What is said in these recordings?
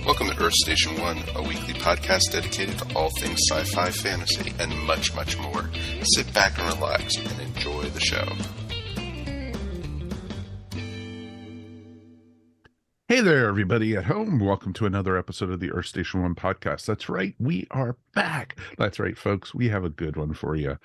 Welcome to Earth Station 1, a weekly podcast dedicated to all things sci-fi, fantasy, and much, much more. Sit back and relax and enjoy the show. Hey there, everybody at home. Welcome to another episode of the Earth Station 1 podcast. That's right, we are back. That's right, folks. We have a good one for you.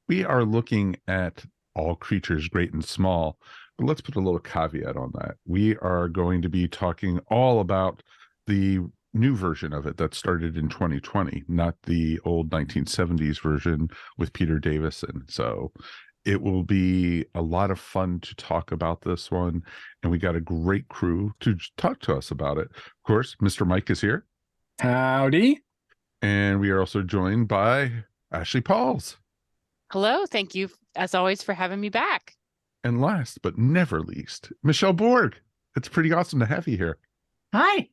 We are looking at all creatures, great and small. But let's put a little caveat on that. We are going to be talking all about the new version of it that started in 2020, not the old 1970s version with Peter Davison. So it will be a lot of fun to talk about this one, and we got a great crew to talk to us about it. Of course, Mr. Mike is here. Howdy. And we are also joined by Ashley Pauls. Hello, thank you, as always, for having me back. And last but never least, Michelle Borg. It's pretty awesome to have you here. Hi.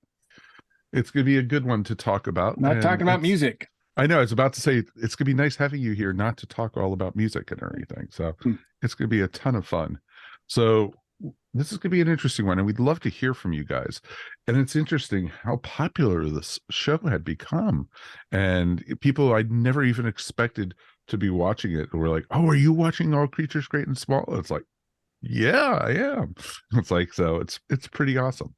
It's going to be a good one to talk about. Not talking about music. I know. I was about to say, it's going to be nice having you here, not to talk all about music and everything. So it's going to be a ton of fun. So this is going to be an interesting one, and we'd love to hear from you guys. And it's interesting how popular this show had become. And people I'd never even expected to be watching it were like, oh, are you watching All Creatures Great and Small? It's like, yeah, I am. It's like, so it's pretty awesome.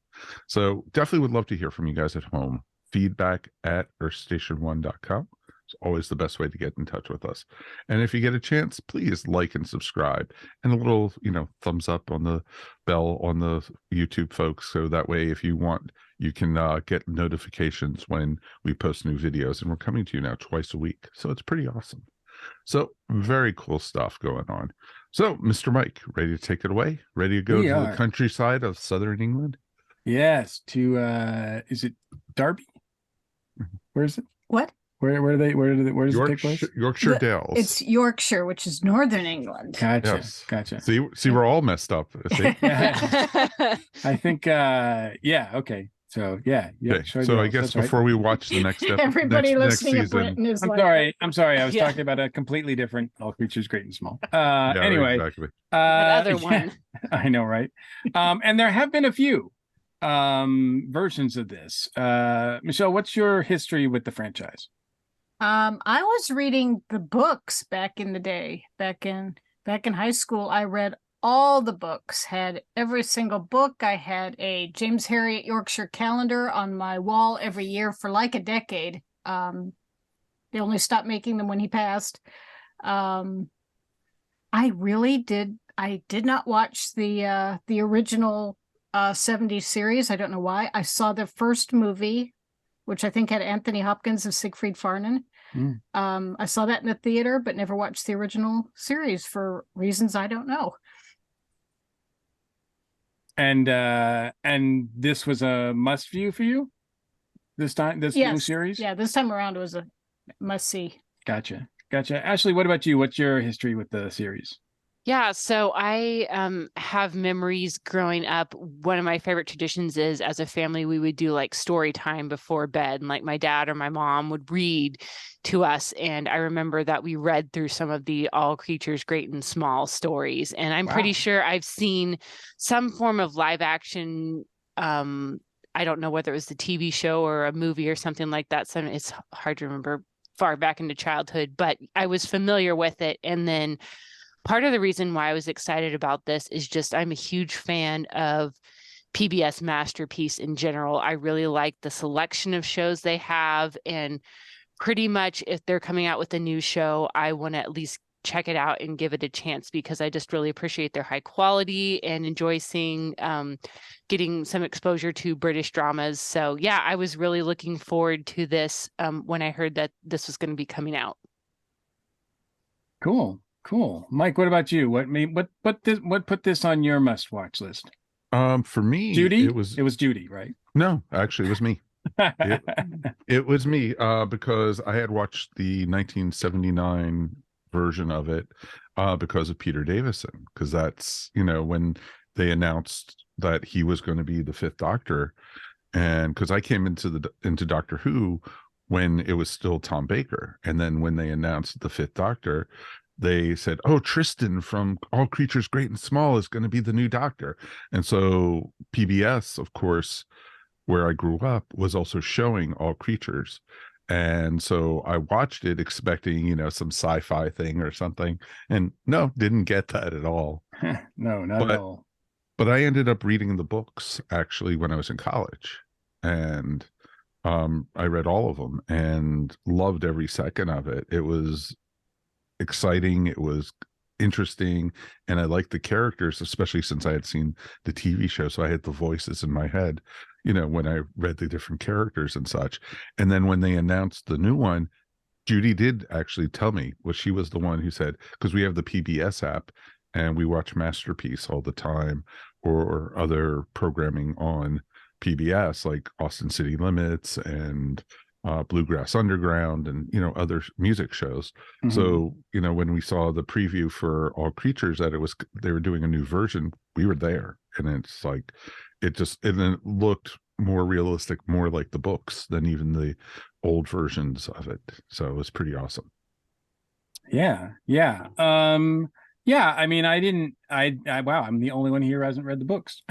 So definitely would love to hear from you guys at home. Feedback at earthstation1.com. It's always the best way to get in touch with us. And if you get a chance, please like and subscribe, and a little, thumbs up on the bell on the YouTube, folks. So that way, if you want, you can get notifications when we post new videos. And we're coming to you now twice a week. So it's pretty awesome. So very cool stuff going on. So Mr. Mike, ready to take it away? Ready to go to the countryside of Southern England? Yes, to is it Darrowby? Where is it? What? Where does it take place? Yorkshire Dales. It's Yorkshire, which is Northern England. Gotcha. Yes. Gotcha. See, we're all messed up. See? I think okay. So yeah. Okay. So I guess before we watch the next episode, everybody listening in Britain is I'm sorry. I was talking about a completely different All Creatures Great and Small. Anyway, exactly. That other one. I know, right? And there have been a few versions of this. Michelle, what's your history with the franchise? I was reading the books back in the day. Back in high school, I read all the books, had every single book. I had a James Herriot Yorkshire calendar on my wall every year for like a decade. They only stopped making them when he passed. I did not watch the original 70s series. I don't know why. I saw the first movie, which I think had Anthony Hopkins as Siegfried Farnan. I saw that in the theater, but never watched the original series for reasons I don't know. And this was a must view for you this time, new series? Yeah, this time around it was a must see. Gotcha. Ashley, what about you? What's your history with the series? Yeah, so I have memories growing up. One of my favorite traditions is, as a family, we would do like story time before bed, and like my dad or my mom would read to us. And I remember that we read through some of the All Creatures Great and Small stories. And I'm pretty sure I've seen some form of live action. I don't know whether it was the TV show or a movie or something like that. So it's hard to remember far back into childhood, but I was familiar with it. And then part of the reason why I was excited about this is just I'm a huge fan of PBS Masterpiece in general. I really like the selection of shows they have, and pretty much if they're coming out with a new show, I want to at least check it out and give it a chance, because I just really appreciate their high quality and enjoy seeing getting some exposure to British dramas. So yeah, I was really looking forward to this when I heard that this was going to be coming out. Cool. Mike, what about you? What put this on your must-watch list? For me, Judy? it was Judy, right? No, actually, it was me. It was me because I had watched the 1979 version of it because of Peter Davison, because that's when they announced that he was going to be the Fifth Doctor, and because I came into Doctor Who when it was still Tom Baker, and then when they announced the Fifth Doctor, they said, oh, Tristan from All Creatures Great and Small is going to be the new Doctor. And so PBS, of course, where I grew up was also showing All Creatures. And so I watched it expecting, some sci-fi thing or something. And no, didn't get that at all. No, not at But all. but I ended up reading the books actually when I was in college. And I read all of them and loved every second of it. It was exciting. It was interesting. And I liked the characters, especially since I had seen the TV show. So I had the voices in my head, when I read the different characters and such. And then when they announced the new one, Judy did actually tell me, well, she was the one who said, because we have the PBS app and we watch Masterpiece all the time, or other programming on PBS like Austin City Limits and Bluegrass Underground and other music shows. Mhm. So when we saw the preview for All Creatures that they were doing a new version, we were there, and it's like and then it looked more realistic, more like the books than even the old versions of it. So it was pretty awesome. Yeah. Yeah, I mean, wow, I'm the only one here who hasn't read the books.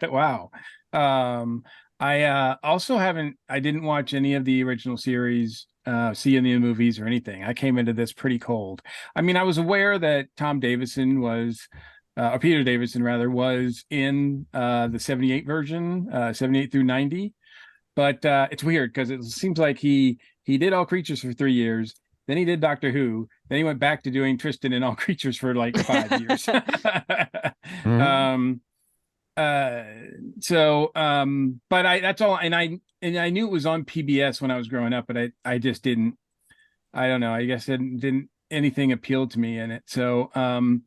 Wow. I also I didn't watch any of the original series, see any of the movies or anything. I came into this pretty cold. I mean, I was aware that Tom Davidson was, or Peter Davison rather, was in the 78 version, 78 through 90. But it's weird because it seems like he did All Creatures for 3 years. Then he did Doctor Who. Then he went back to doing Tristan and All Creatures for like 5 years. Mhm. But that's all. And I knew it was on PBS when I was growing up, but I just didn't. I don't know. I guess it didn't anything appealed to me in it. And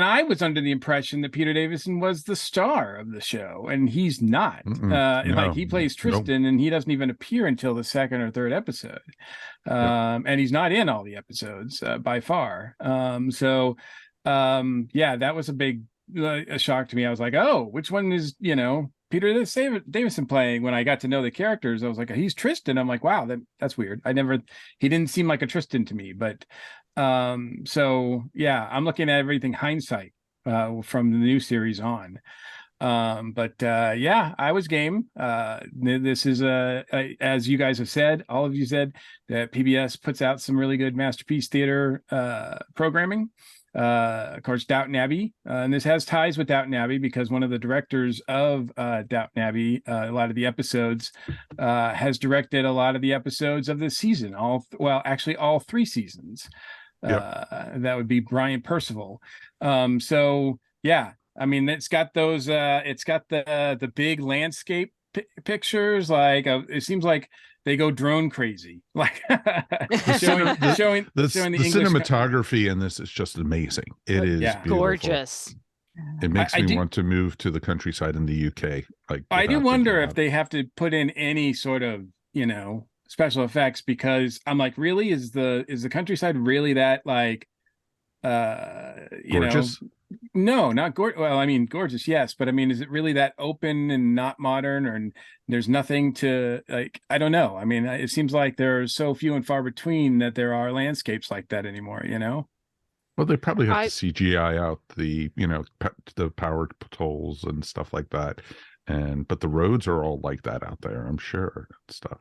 I was under the impression that Peter Davison was the star of the show, and he's not. No, He plays no. Tristan, and he doesn't even appear until the second or third episode. And he's not in all the episodes by far. Yeah, that was a big a shock to me. I was like, oh, which one is Peter Davison playing? When I got to know the characters, I was like, he's Tristan. I'm like, wow, that's weird. He didn't seem like a Tristan to me, but. So yeah, I'm looking at everything hindsight from the new series on. Yeah, I was game. This is as you guys have said, all of you said, that PBS puts out some really good Masterpiece Theater programming. Of course, Downton Abbey, and this has ties with Downton Abbey because one of the directors of Downton Abbey, a lot of the episodes, has directed a lot of the episodes of this season. Actually, all 3 seasons. That would be Brian Percival. So yeah, I mean, it's got those. It's got the big landscape pictures. Like it seems like they go drone crazy. Like showing the cinematography in this is just amazing. It is beautiful. Gorgeous. It makes me want to move to the countryside in the UK. Like I do wonder if they have to put in any sort of special effects, because I'm like, really, is the countryside really that like gorgeous? No, not gorgeous. Well, I mean, gorgeous, yes, but I mean, is it really that open and not modern, or there's nothing to like? I don't know. I mean, it seems like there are so few and far between that there are landscapes like that anymore. Well, they probably have to CGI out the the powered patrols and stuff like that, but the roads are all like that out there, I'm sure, and stuff.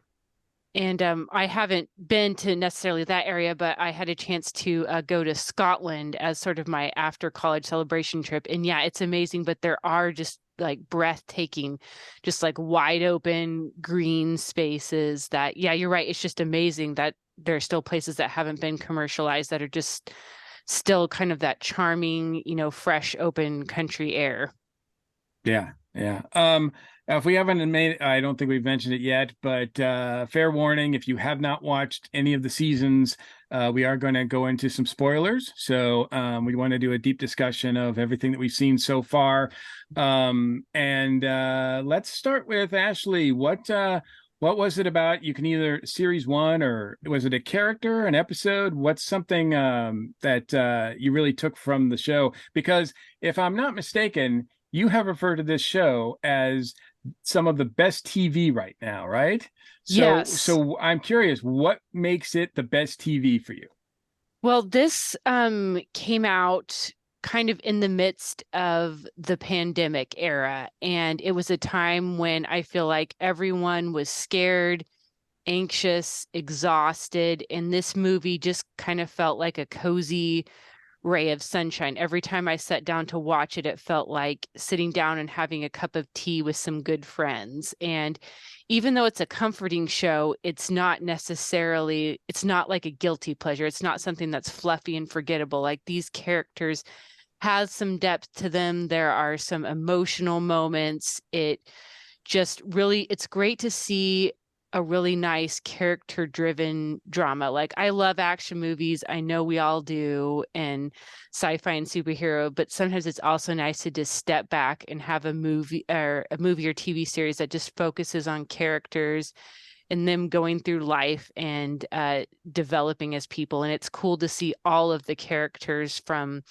And I haven't been to necessarily that area, but I had a chance to go to Scotland as sort of my after college celebration trip. And yeah, it's amazing, but there are just like breathtaking, just like wide open green spaces that, yeah, you're right. It's just amazing that there are still places that haven't been commercialized that are just still kind of that charming, fresh, open country air. Yeah. If we haven't made, I don't think we've mentioned it yet, but fair warning, if you have not watched any of the seasons, we are going to go into some spoilers. So we want to do a deep discussion of everything that we've seen so far. And let's start with Ashley. What was it about? You can either series 1, or was it a character, an episode? What's something that you really took from the show? Because if I'm not mistaken, you have referred to this show as some of the best TV right now, right? Yes. So I'm curious, what makes it the best TV for you? Well, this came out kind of in the midst of the pandemic era. And it was a time when I feel like everyone was scared, anxious, exhausted. And this movie just kind of felt like a cozy ray of sunshine. Every time I sat down to watch it, it felt like sitting down and having a cup of tea with some good friends. And even though it's a comforting show, it's not like a guilty pleasure. It's not something that's fluffy and forgettable. Like, these characters has some depth to them. There are some emotional moments. It's great to see a really nice character driven drama. Like, I love action movies. I know we all do, and sci-fi and superhero, but sometimes it's also nice to just step back and have a movie or TV series that just focuses on characters and them going through life and developing as people. And it's cool to see all of the characters, from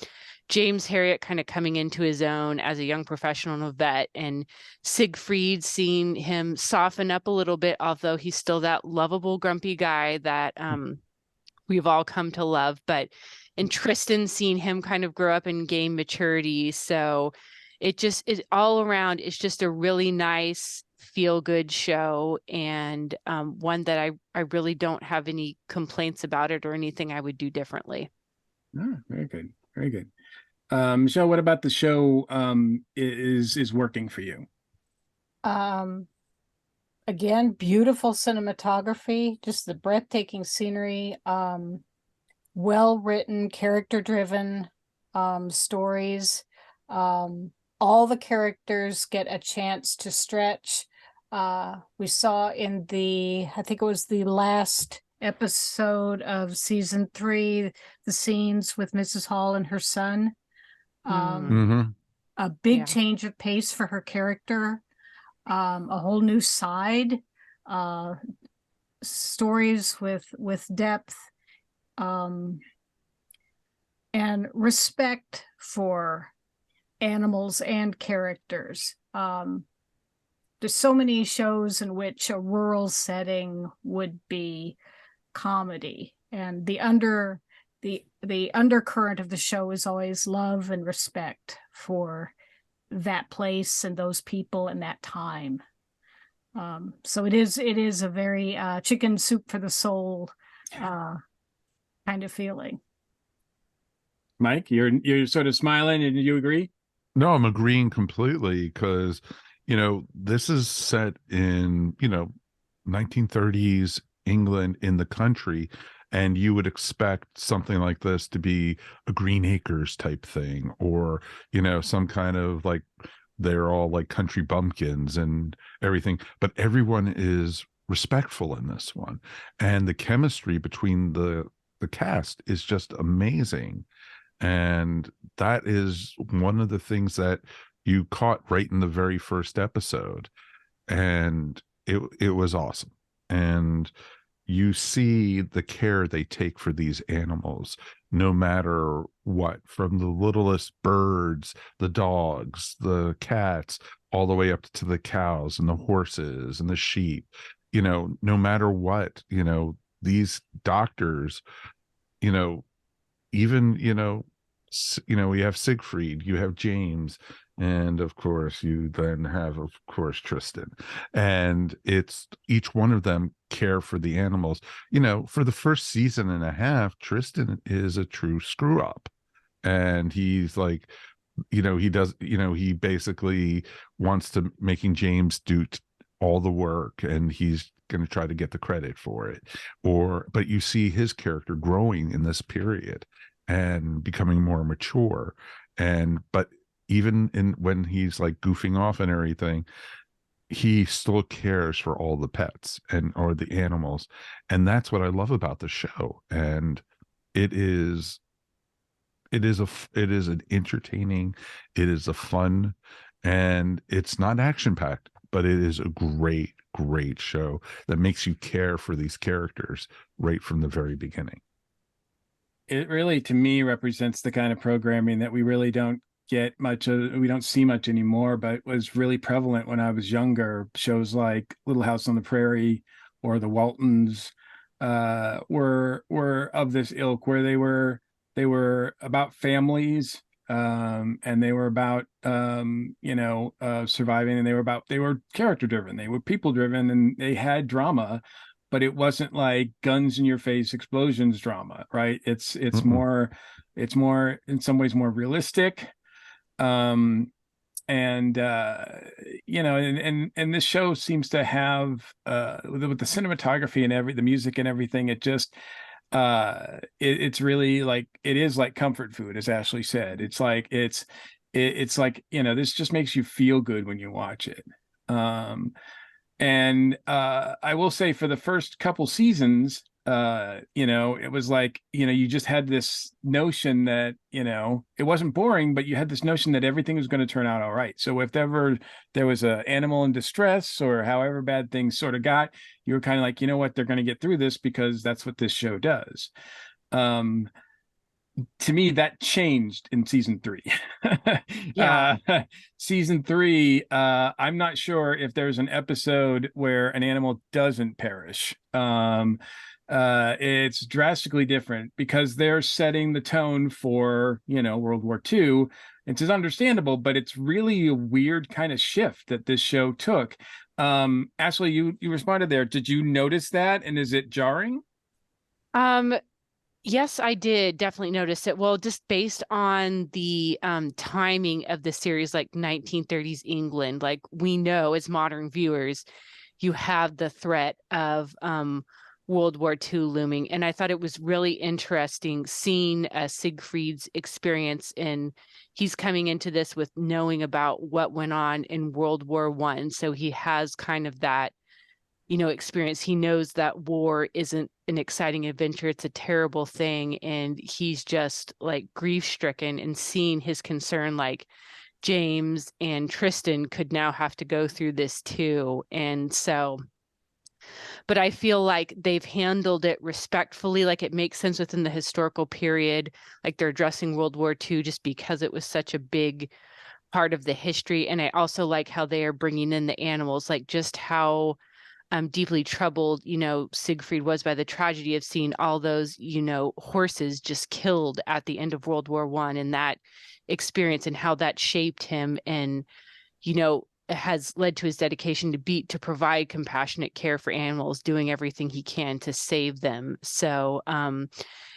James Herriot kind of coming into his own as a young professional and a vet, and Siegfried, seeing him soften up a little bit, although he's still that lovable, grumpy guy that we've all come to love. But and Tristan, seeing him kind of grow up and gain maturity. So it just is all around. It's just a really nice, feel good show, and one that I really don't have any complaints about it or anything I would do differently. Oh, very good. Very good. Michelle, what about the show is working for you? Again, beautiful cinematography, just the breathtaking scenery, well-written, character-driven stories. All the characters get a chance to stretch. We saw in I think it was the last episode of season 3, the scenes with Mrs. Hall and her son. A big change of pace for her character, a whole new side, stories with depth, and respect for animals and characters. There's so many shows in which a rural setting would be comedy, and the undercurrent of the show is always love and respect for that place and those people and that time. So it is a very chicken soup for the soul kind of feeling. Mike, you're sort of smiling, and you agree? No, I'm agreeing completely, because this is set in 1930s England, in the country, and you would expect something like this to be a Green Acres type thing, or some kind of, like, they're all like country bumpkins and everything, but everyone is respectful in this one, and the chemistry between the cast is just amazing. And that is one of the things that you caught right in the very first episode, and it was awesome. And you see the care they take for these animals, no matter what, from the littlest birds, the dogs, the cats, all the way up to the cows and the horses and the sheep. No matter what, these doctors, even, we have Siegfried, you have James, and of course you then have, of course, Tristan, and it's each one of them care for the animals. For the first season and a half, Tristan is a true screw up, and he's like, he basically wants to making James do all the work, and he's going to try to get the credit for it. But you see his character growing in this period and becoming more mature, but even when he's like goofing off and everything, he still cares for all the pets or the animals. And that's what I love about the show. And it is an entertaining, it is a fun, and it's not action packed, but it is a great show that makes you care for these characters right from the very beginning. It really, to me, represents the kind of programming that we really don't get much of, we don't see much anymore, but was really prevalent when I was younger. Shows like Little House on the Prairie or The Waltons were of this ilk, where they were about families and they were about surviving, and they were character driven, they were people driven, and they had drama, but it wasn't like guns in your face explosions drama, right? It's more in some ways more realistic. And and this show seems to have with the cinematography and the music and everything, it just it's really like, it is like comfort food, as Ashley said. It's like it's like, this just makes you feel good when you watch it. And I will say, for the first couple seasons, it was like, you just had this notion that, it wasn't boring, but you had this notion that everything was going to turn out all right. So if ever there was an animal in distress, or however bad things sort of got, you were kind of like, you know what, they're going to get through this, because that's what this show does. To me, that changed in season 3. Yeah. Season 3, I'm not sure if there's an episode where an animal doesn't perish. It's drastically different, because they're setting the tone for, World War II. It's understandable, but it's really a weird kind of shift that this show took. Ashley, you responded there. Did you notice that? And is it jarring? Yes, I did definitely notice it. Well, just based on the timing of the series, like 1930s England, like we know as modern viewers, you have the threat of World War II looming. And I thought it was really interesting seeing Siegfried's experience he's coming into this with knowing about what went on in World War I. So he has kind of that, experience. He knows that war isn't an exciting adventure. It's a terrible thing. And he's just like grief stricken, and seeing his concern, like James and Tristan could now have to go through this too. And so, but I feel like they've handled it respectfully. Like it makes sense within the historical period. Like they're addressing World War II just because it was such a big part of the history. And I also like how they are bringing in the animals, like just how deeply troubled, Siegfried was by the tragedy of seeing all those, horses just killed at the end of World War I, and that experience and how that shaped him, and, has led to his dedication to provide compassionate care for animals, doing everything he can to save them. So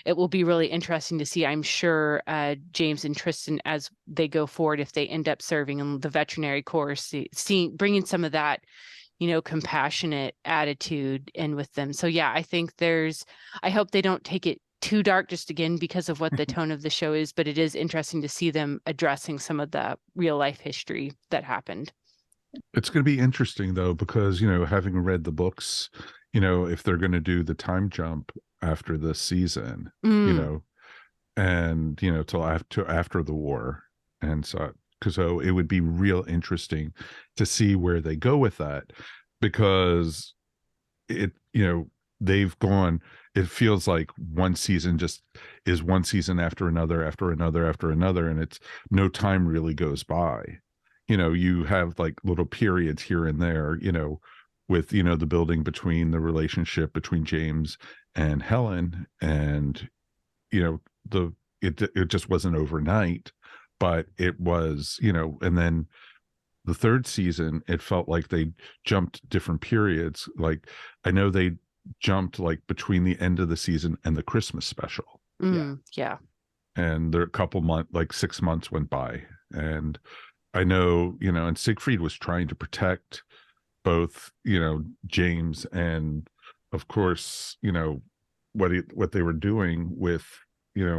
it will be really interesting to see, I'm sure, James and Tristan, as they go forward, if they end up serving in the veterinary course, bringing some of that compassionate attitude in with them. So yeah, I think I hope they don't take it too dark, just again because of what the tone of the show is, but it is interesting to see them addressing some of the real life history that happened. It's going to be interesting though, because having read the books, if they're going to do the time jump after this season, and till after the war, and so it would be real interesting to see where they go with that, because they've gone, it feels like one season just is one season after another after another after another, and it's no time really goes by. You have like little periods here and there, with the building between the relationship between James and Helen, and it just wasn't overnight, but it was, and then the third season, it felt like they jumped different periods. Like I know they jumped like between the end of the season and the Christmas special. Yeah. And there a couple months, like 6 months went by. And I know, and Siegfried was trying to protect both, James and of course, what they were doing with,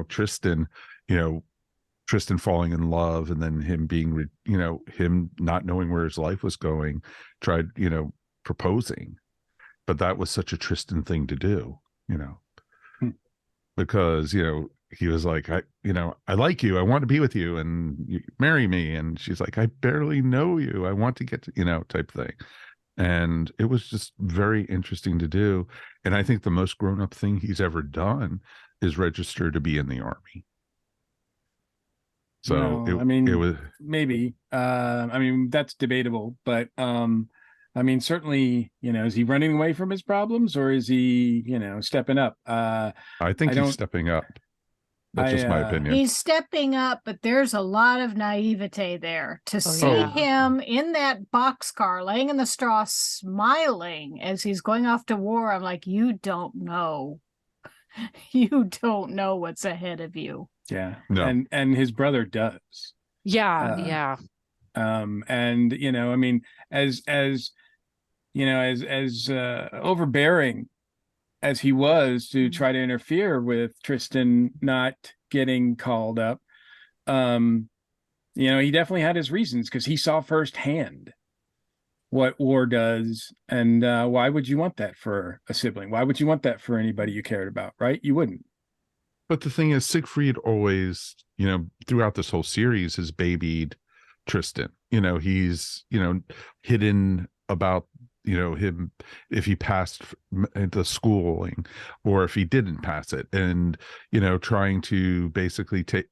Tristan, Tristan falling in love, and then him being, him not knowing where his life was going, tried, proposing. But that was such a Tristan thing to do, because, he was like, I like you. I want to be with you, and you marry me. And she's like, I barely know you. I want to get to, type thing. And it was just very interesting to do. And I think the most grown up thing he's ever done is register to be in the army. So it was maybe, that's debatable, but, certainly, is he running away from his problems, or is he, stepping up? I think he's stepping up. That's just my opinion. He's stepping up, but there's a lot of naivete there. To see him in that boxcar, laying in the straw, smiling as he's going off to war, I'm like, you don't know. You don't know what's ahead of you. Yeah. No. And his brother does. Yeah. And I mean, as overbearing as he was to try to interfere with Tristan not getting called up, he definitely had his reasons, because he saw firsthand what war does. And why would you want that for a sibling? Why would you want that for anybody you cared about, right? You wouldn't. But the thing is, Siegfried always, throughout this whole series, has babied Tristan. He's, hidden about, him, if he passed the schooling or if he didn't pass it, and, trying to basically take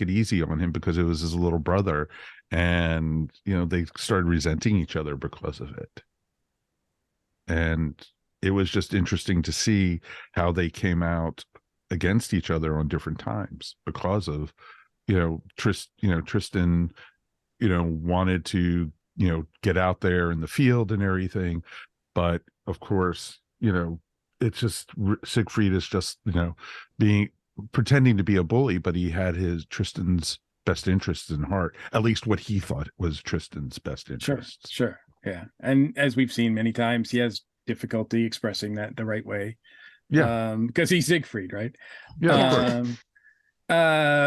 it easy on him because it was his little brother. And, they started resenting each other because of it. And it was just interesting to see how they came out against each other on different times because of, Tristan, wanted to, get out there in the field and everything. But of course, it's just Siegfried is just, pretending to be a bully, but he had Tristan's best interests in heart, at least what he thought was Tristan's best interests. Sure. Yeah. And as we've seen many times, he has difficulty expressing that the right way. Yeah. Because he's Siegfried, right? Yeah.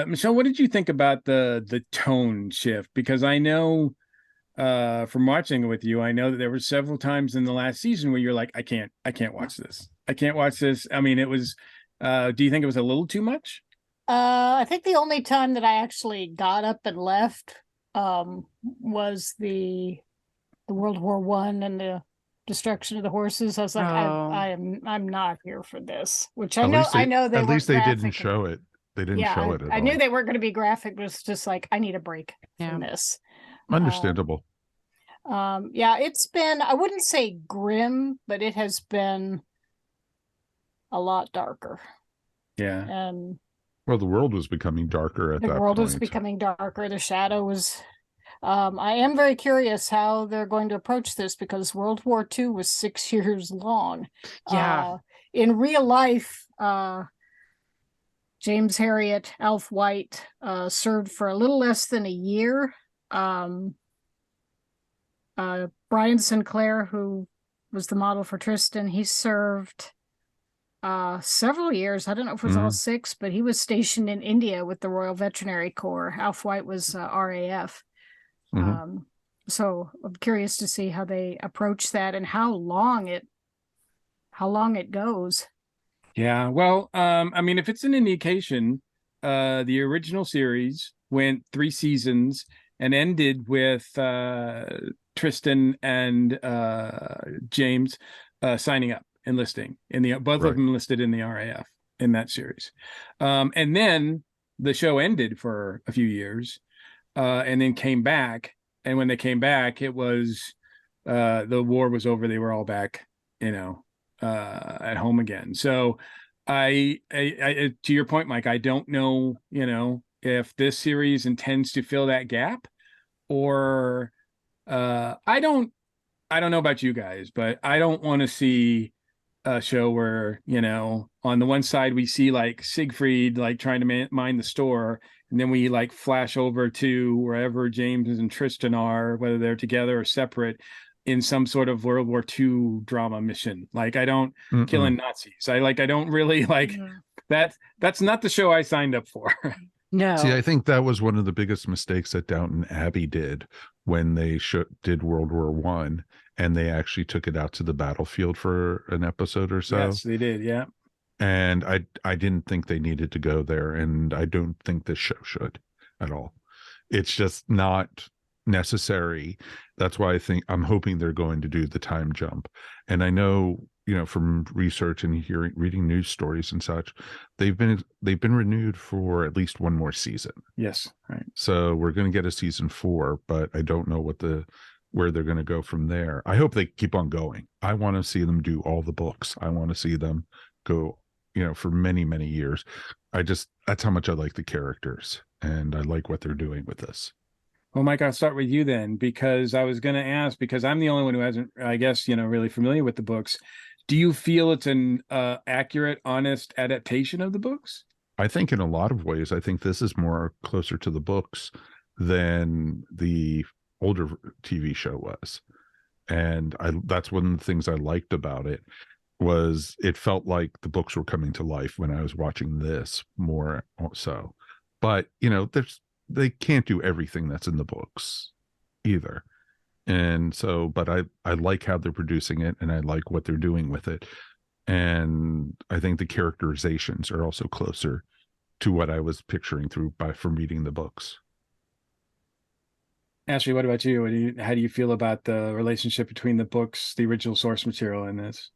Michelle, what did you think about the tone shift? Because I know from watching it with you, I know that there were several times in the last season where you're like, I can't watch this. I can't watch this. I mean, it was, do you think it was a little too much? I think the only time that I actually got up and left was the World War One and the destruction of the horses. I was like, I'm not here for this. Which I know they at least they didn't show it. They didn't show it at all. I knew they weren't going to be graphic, but it's just like, I need a break from this. Understandable. It's been, I wouldn't say grim, but it has been a lot darker. Yeah. And well, the world was becoming darker at that point. The world was becoming darker. The shadow was. I am very curious how they're going to approach this, because World War II was 6 years long. Yeah. In real life, James Herriot, Alf White, served for a little less than a year. Brian Sinclair, who was the model for Tristan, he served several years. I don't know if it was all 6, but he was stationed in India with the Royal Veterinary Corps. Alf White was RAF. So I'm curious to see how they approach that and how long it goes. Yeah, well, I mean, if it's an indication, the original series went 3 seasons and ended with Tristan and James signing up, enlisting in the both of them enlisted in the RAF in that series, and then the show ended for a few years, and then came back. And when they came back, it was the war was over. They were all back, at home again. So I to your point, Mike, I don't know, if this series intends to fill that gap, or I don't know about you guys, but I don't want to see a show where, on the one side we see like Siegfried like trying to mind the store, and then we like flash over to wherever James and Tristan are, whether they're together or separate, in some sort of World War II drama mission. Like, I don't killing Nazis. I don't really like that. That's not the show I signed up for. No. See, I think that was one of the biggest mistakes that Downton Abbey did when they did World War One, and they actually took it out to the battlefield for an episode or so. Yes, they did. Yeah. And I didn't think they needed to go there, and I don't think this show should at all. It's just not necessary. That's why I'm hoping they're going to do the time jump. And I know, from research and reading news stories and such, they've been renewed for at least one more season. Yes, right. So we're going to get a season 4, but I don't know where they're going to go from there. I hope they keep on going. I want to see them do all the books. I want to see them go for many, many years. That's how much I like the characters, and I like what they're doing with this. Well, Mike, I'll start with you then, because I was going to ask, because I'm the only one who hasn't, I guess, really familiar with the books. Do you feel it's an accurate, honest adaptation of the books? I think in a lot of ways, I think this is more closer to the books than the older TV show was. And that's one of the things I liked about it, was it felt like the books were coming to life when I was watching this more so. But, they can't do everything that's in the books either. And so, but I like how they're producing it, and I like what they're doing with it. And I think the characterizations are also closer to what I was picturing from reading the books. Ashley, what about you? How do you feel about the relationship between the books, the original source material, and this?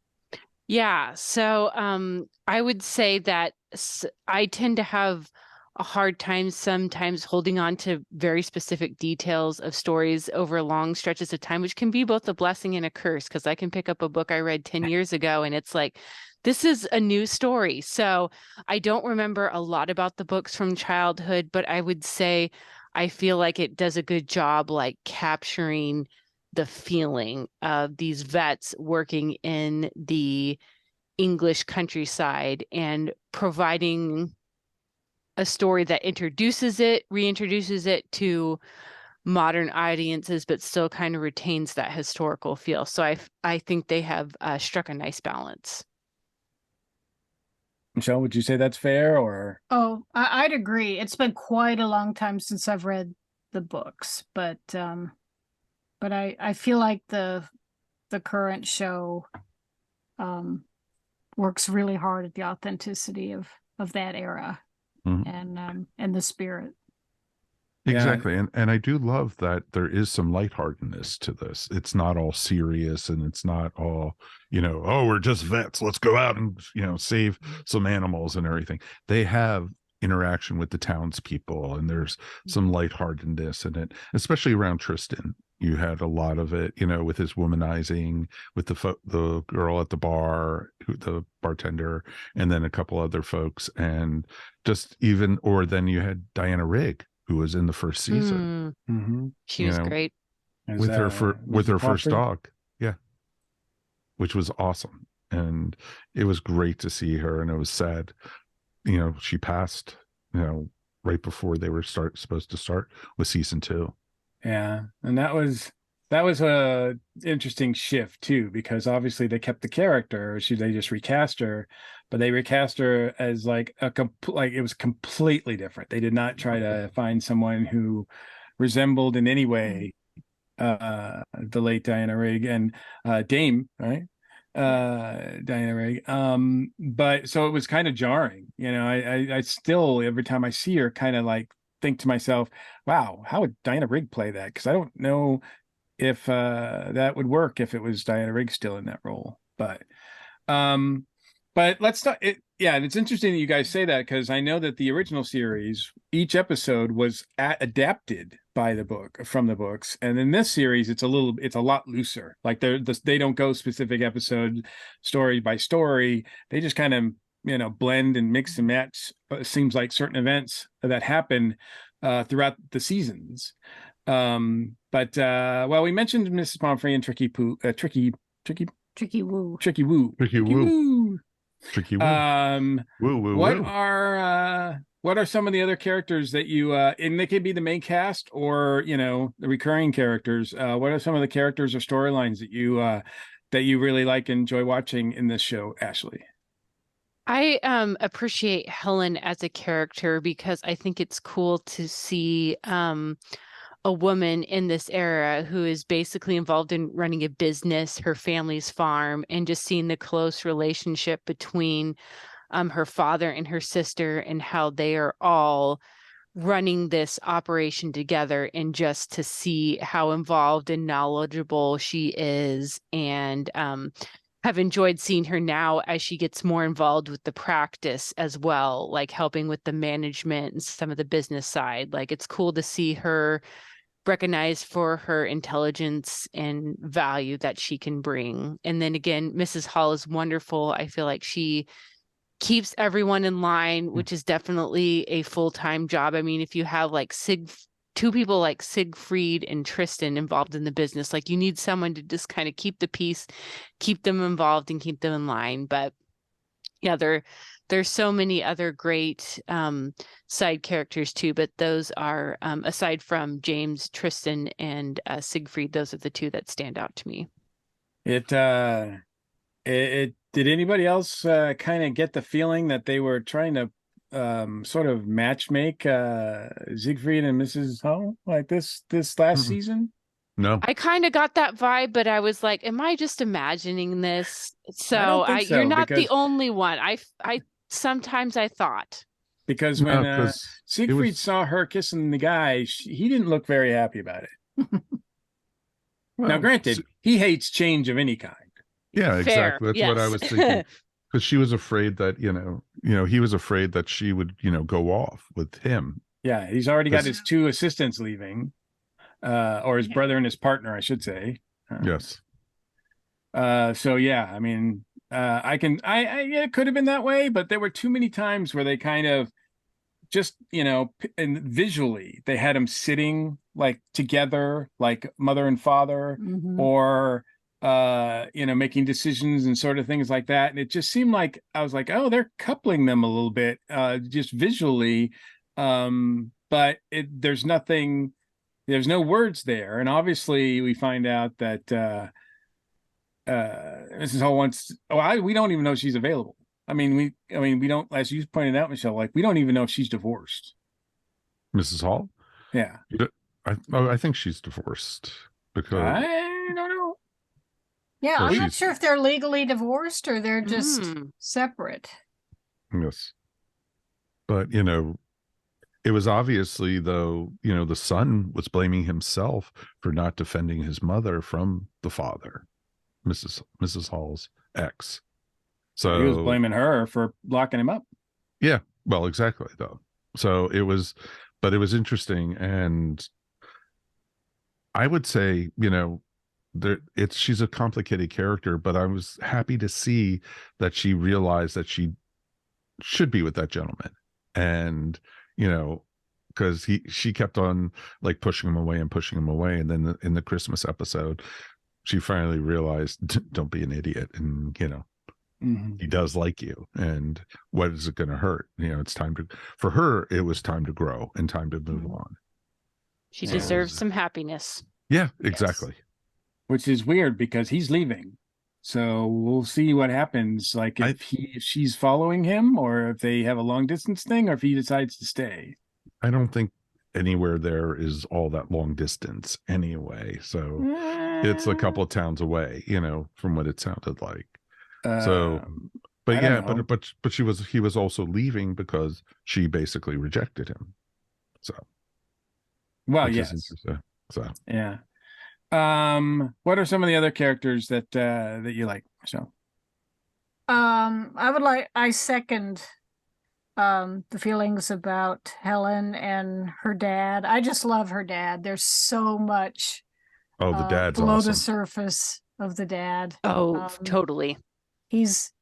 Yeah, so I would say that I tend to have a hard time sometimes holding on to very specific details of stories over long stretches of time, which can be both a blessing and a curse, because I can pick up a book I read 10 years ago and it's like, this is a new story. So I don't remember a lot about the books from childhood, but I would say I feel like it does a good job like capturing the feeling of these vets working in the English countryside and providing a story that reintroduces it to modern audiences, but still kind of retains that historical feel. So I think they have struck a nice balance. Michelle, would you say that's fair, or? Oh, I'd agree. It's been quite a long time since I've read the books, but I feel like the current show works really hard at the authenticity of that era. And the spirit. Exactly. Yeah. And I do love that there is some lightheartedness to this. It's not all serious, and it's not all, oh, we're just vets, let's go out and, save some animals and everything. They have interaction with the townspeople, and there's some lightheartedness in it, especially around Tristan. You had a lot of it, with his womanizing, with the girl at the bar, the bartender, and then a couple other folks, and then you had Diana Rigg, who was in the first season. She was great with her first dog, which was awesome, and it was great to see her. And it was sad, she passed, right before they were supposed to start with season 2. Yeah, and that was a interesting shift too, because obviously they kept the character. They just recast her, but they recast her as like it was completely different. They did not try to find someone who resembled in any way the late Diana Rigg and Dame, right? Diana Rigg. But so it was kind of jarring. I still, every time I see her, kind of like think to myself, wow, how would Diana Rigg play that? Because I don't know if that would work if it was Diana Rigg still in that role. But let's start it. Yeah, and it's interesting that you guys say that, because I know that the original series, each episode was adapted from the books, and in this series, it's a lot looser. Like they don't go specific episode, story by story. They just kind of blend and mix and match. Seems like certain events that happen throughout the seasons. But we mentioned Mrs. Pomfrey and Tricky Woo. Tricky Woo. What are some of the other characters that you and they could be the main cast or the recurring characters? What are some of the characters or storylines that you really like and enjoy watching in this show, Ashley? I appreciate Helen as a character, because I think it's cool to see a woman in this era who is basically involved in running a business, her family's farm, and just seeing the close relationship between her father and her sister, and how they are all running this operation together, and just to see how involved and knowledgeable she is, and have enjoyed seeing her now as she gets more involved with the practice as well, like helping with the management and some of the business side. Like, it's cool to see her recognized for her intelligence and value that she can bring. And then again, Mrs. Hall is wonderful. I feel like she keeps everyone in line, which is definitely a full-time job. I mean, if you have like two people like Siegfried and Tristan involved in the business, like you need someone to just kind of keep the peace, keep them involved and keep them in line. But yeah, there's so many other great side characters too, but those are aside from James, Tristan, and Siegfried, those are the two that stand out to me. It did anybody else kind of get the feeling that they were trying to sort of matchmake Siegfried and Mrs. Hull like this last season? No, I kind of got that vibe, but I was like, am I just imagining this? So I don't think so, you're not because the only one. I sometimes I thought. because no, when 'cause Siegfried was- saw her kissing the guy, he didn't look very happy about it. Now, well, granted, he hates change of any kind. yeah, Fair, exactly. That's what I yes. was thinking. Because she was afraid that, he was afraid that she would, go off with him. Yeah, he's already got Because- his two assistants leaving, or his brother and his partner, I should say. Yes. So yeah, I mean, I yeah, it could have been that way, but there were too many times where they kind of just, and visually they had them sitting like together, like mother and father, or making decisions and sort of things like that. And it just seemed like I was like, oh, they're coupling them a little bit, just visually. But there's nothing, there's no words there. And obviously we find out that Mrs. Hull wants, we don't even know she's available. I mean, we don't, as you pointed out, Michelle, like we don't even know if she's divorced. Mrs. Hall? Yeah. I think she's divorced because I don't know. Yeah, Well, I'm not she's- sure if they're legally divorced or they're just separate. yes. But it was obviously, though, the son was blaming himself for not defending his mother from the father, Mrs. Hall's ex. So He was blaming her for locking him up. Yeah, well, exactly, though. So it was interesting, and I would say, she's a complicated character, but I was happy to see that she realized that she should be with that gentleman, and because she kept on like pushing him away, and then in the Christmas episode, she finally realized, don't be an idiot, and he does like you, and what is it going to hurt? It's time for her, it was time to grow and time to move on. She deserves some happiness. Yeah, exactly. Yes. Which is weird because he's leaving. So we'll see what happens. Like if she's following him, or if they have a long distance thing, or if he decides to stay. I don't think anywhere there is all that long distance anyway. So it's a couple of towns away, from what it sounded like. So, but yeah, but he was also leaving because she basically rejected him. So, well, yes. So yeah. What are some of the other characters that you like, Michelle? I second the feelings about Helen and her dad. I just love her dad. There's so much the dad's below awesome. the surface of the dad. Totally. He's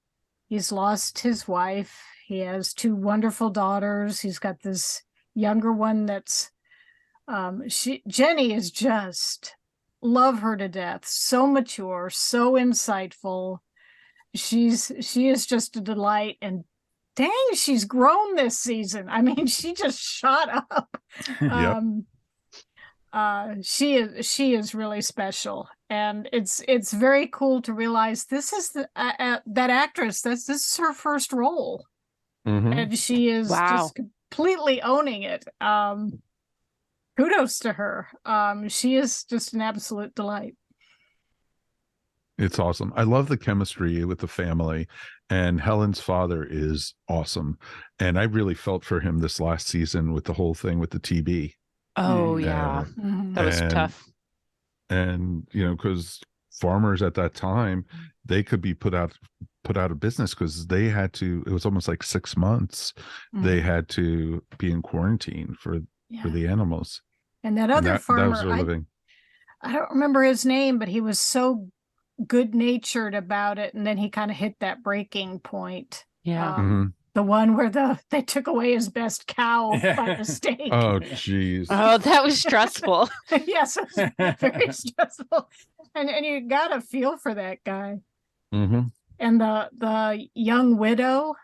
lost his wife. He has two wonderful daughters. He's got this younger one that's Jenny is just, love her to death. So mature, so insightful. She is just a delight, and dang, she's grown this season. I mean, she just shot up. She is really special, and it's very cool to realize this is that actress. This is her first role, and she is just completely owning it. Kudos to her. She is just an absolute delight. It's awesome. I love the chemistry with the family, and Helen's father is awesome. And I really felt for him this last season with the whole thing with the TB. Oh, yeah. That was tough. And, because farmers at that time, they could be put out of business because they had to, it was almost like 6 months. They had to be in quarantine for the animals. And that other farmer, that was their living. I don't remember his name, but he was so good-natured about it, and then he kind of hit that breaking point. Yeah. The one where they took away his best cow by mistake. Oh, jeez. Oh, that was stressful. Yes, it was very stressful. And you got a feel for that guy. Mm-hmm. And the young widow,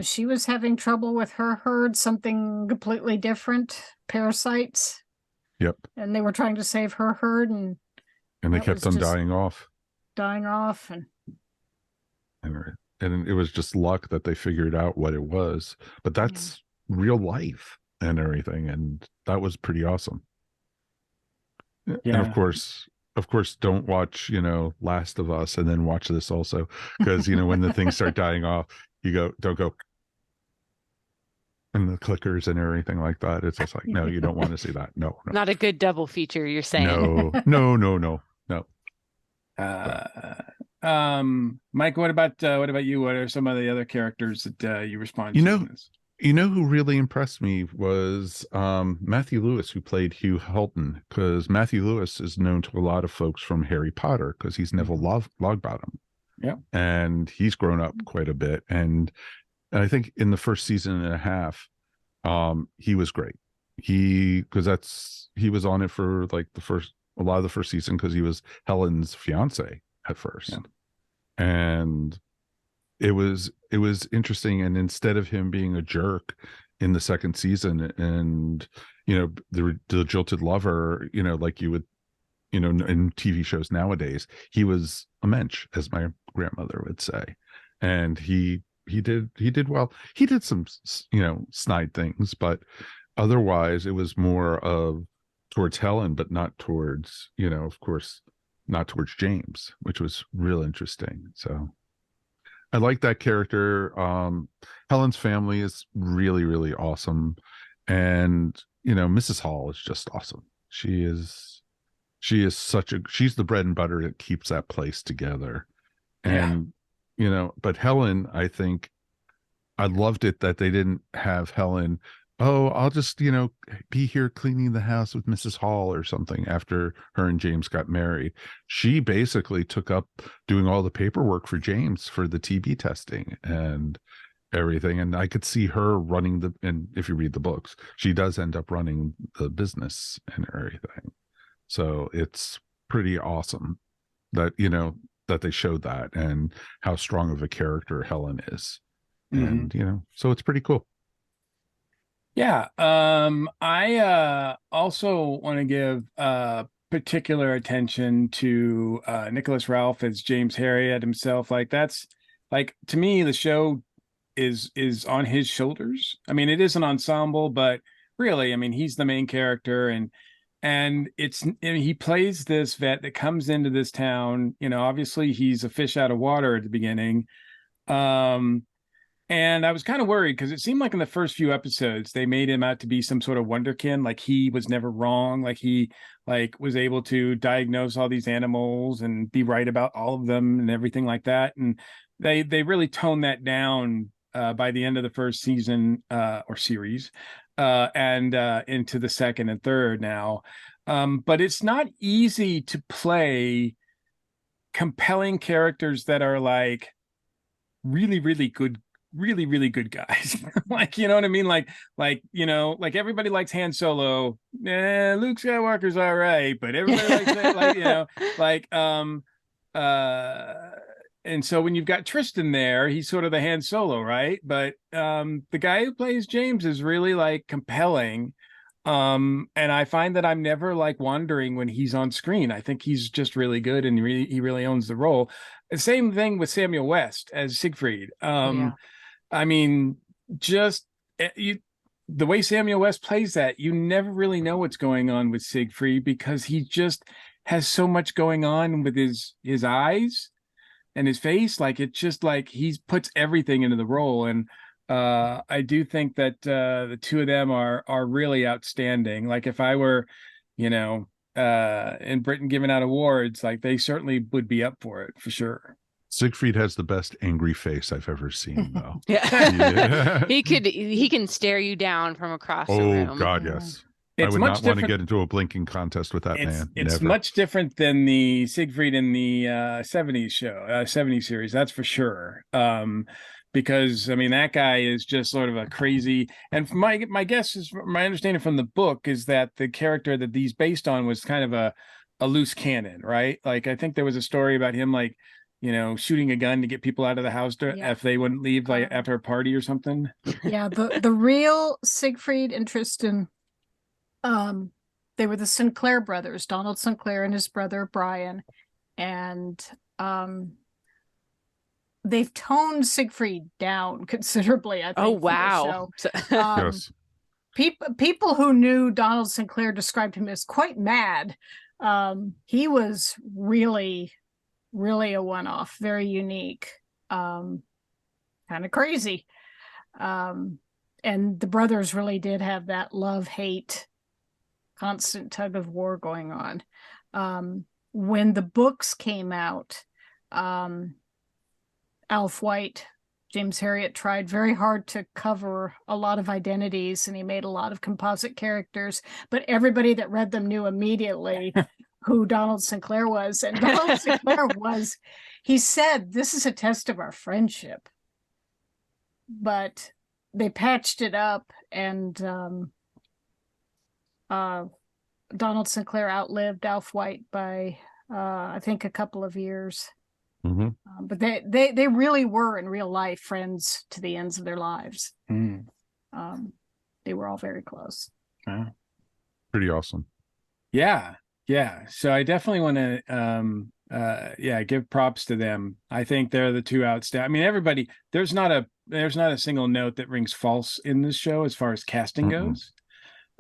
she was having trouble with her herd, something completely different, parasites. Yep. And they were trying to save her herd, and they kept on dying off. And it was just luck that they figured out what it was. But that's real life and everything, and that was pretty awesome. Yeah. And of course, don't watch, Last of Us and then watch this also, because when the things start dying off, don't go, and the clickers and everything like that. It's just like, no, you don't want to see that. No. Not a good double feature, you're saying. No. Mike, what about you? What are some of the other characters that you respond to? Who really impressed me was Matthew Lewis, who played Hugh Helton, because Matthew Lewis is known to a lot of folks from Harry Potter, because he's Neville Longbottom. Yeah. And he's grown up quite a bit. And I think in the first season and a half, he was great. He was on it for like a lot of the first season, because he was Helen's fiance at first. Yeah. And it was interesting. And instead of him being a jerk in the second season and, the jilted lover, like you would, in TV shows nowadays, he was a mensch, as my grandmother would say. And he did well. He did some, snide things, but otherwise it was more of towards Helen, but not towards, of course, not towards James, which was real interesting. So I like that character. Helen's family is really, really awesome. And, Mrs. Hall is just awesome. She is she's the bread and butter that keeps that place together. And, but Helen, I think I loved it that they didn't have Helen, I'll just, be here cleaning the house with Mrs. Hall or something after her and James got married. She basically took up doing all the paperwork for James for the TB testing and everything. And I could see her running and if you read the books, she does end up running the business and everything. So it's pretty awesome that, that they showed that and how strong of a character Helen is. And, so it's pretty cool. Yeah. I also want to give particular attention to Nicholas Ralph as James Herriot himself. Like that's like, to me, the show is on his shoulders. I mean, it is an ensemble, but really, I mean, he's the main character, and he plays this vet that comes into this town. Obviously he's a fish out of water at the beginning. And I was kind of worried because it seemed like in the first few episodes, they made him out to be some sort of wonderkin. Like he was never wrong. Like he was able to diagnose all these animals and be right about all of them and everything like that. And they really toned that down by the end of the first season or series and into the second and third now. But it's not easy to play compelling characters that are like really, really good, really, really good guys. Like, you know what I mean? Like everybody likes Han Solo. Luke Skywalker's all right, but everybody likes that, and so when you've got Tristan there, he's sort of the Han Solo, right? But the guy who plays James is really like compelling. And I find that I'm never like wandering when he's on screen. I think he's just really good, and he really owns the role. The same thing with Samuel West as Siegfried. I mean, just the way Samuel West plays that, you never really know what's going on with Siegfried because he just has so much going on with his eyes and his face. Like it's just like he puts everything into the role. And I do think that the two of them are really outstanding. Like if I were, in Britain giving out awards, like they certainly would be up for it for sure. Siegfried has the best angry face I've ever seen, though. Yeah. He can stare you down from across the room. Oh God, yes. I would not want to get into a blinking contest with that man. It's Never. much different than the Siegfried in the 70s show, 70s series, that's for sure. Because I mean, that guy is just sort of a crazy, and my guess is, my understanding from the book is that the character that he's based on was kind of a loose cannon, right? Like, I think there was a story about him, like, shooting a gun to get people out of the house if they wouldn't leave, like, after a party or something. Yeah, the real Siegfried and Tristan, they were the Sinclair brothers, Donald Sinclair and his brother Brian, and they've toned Siegfried down considerably, I think. Oh, wow. Yes. People who knew Donald Sinclair described him as quite mad. He was really, really a one-off, very unique, kind of crazy. And the brothers really did have that love-hate, constant tug of war going on. When the books came out, Alf White, James Herriot, tried very hard to cover a lot of identities, and he made a lot of composite characters, but everybody that read them knew immediately who Donald Sinclair was. And Donald Sinclair he said, "This is a test of our friendship." But they patched it up, and Donald Sinclair outlived Alf White by, I think, a couple of years. Mm-hmm. But they really were in real life friends to the ends of their lives. They were all very close. Pretty awesome. Yeah. So I definitely want to give props to them. I think they're the two outstanding. I mean, everybody, there's not a single note that rings false in this show as far as casting goes.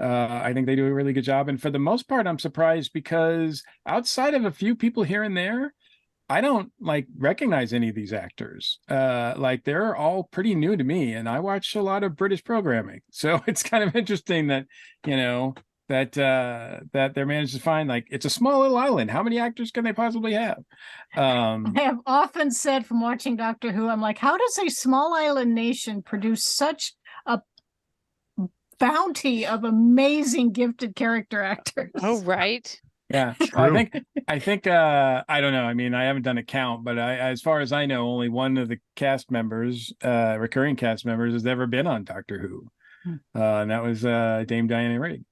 I think they do a really good job, and for the most part, I'm surprised, because outside of a few people here and there, I don't recognize any of these actors. They're all pretty new to me, and I watch a lot of British programming, so it's kind of interesting that that they're managed to find, it's a small little island. How many actors can they possibly have? I have often said, from watching Doctor Who, I'm like, how does a small island nation produce such a bounty of amazing, gifted character actors? Oh, right. Yeah, I think I don't know. I mean, I haven't done a count, but as far as I know, only one of the cast members, recurring cast members, has ever been on Doctor Who, and that was Dame Diana Rigg.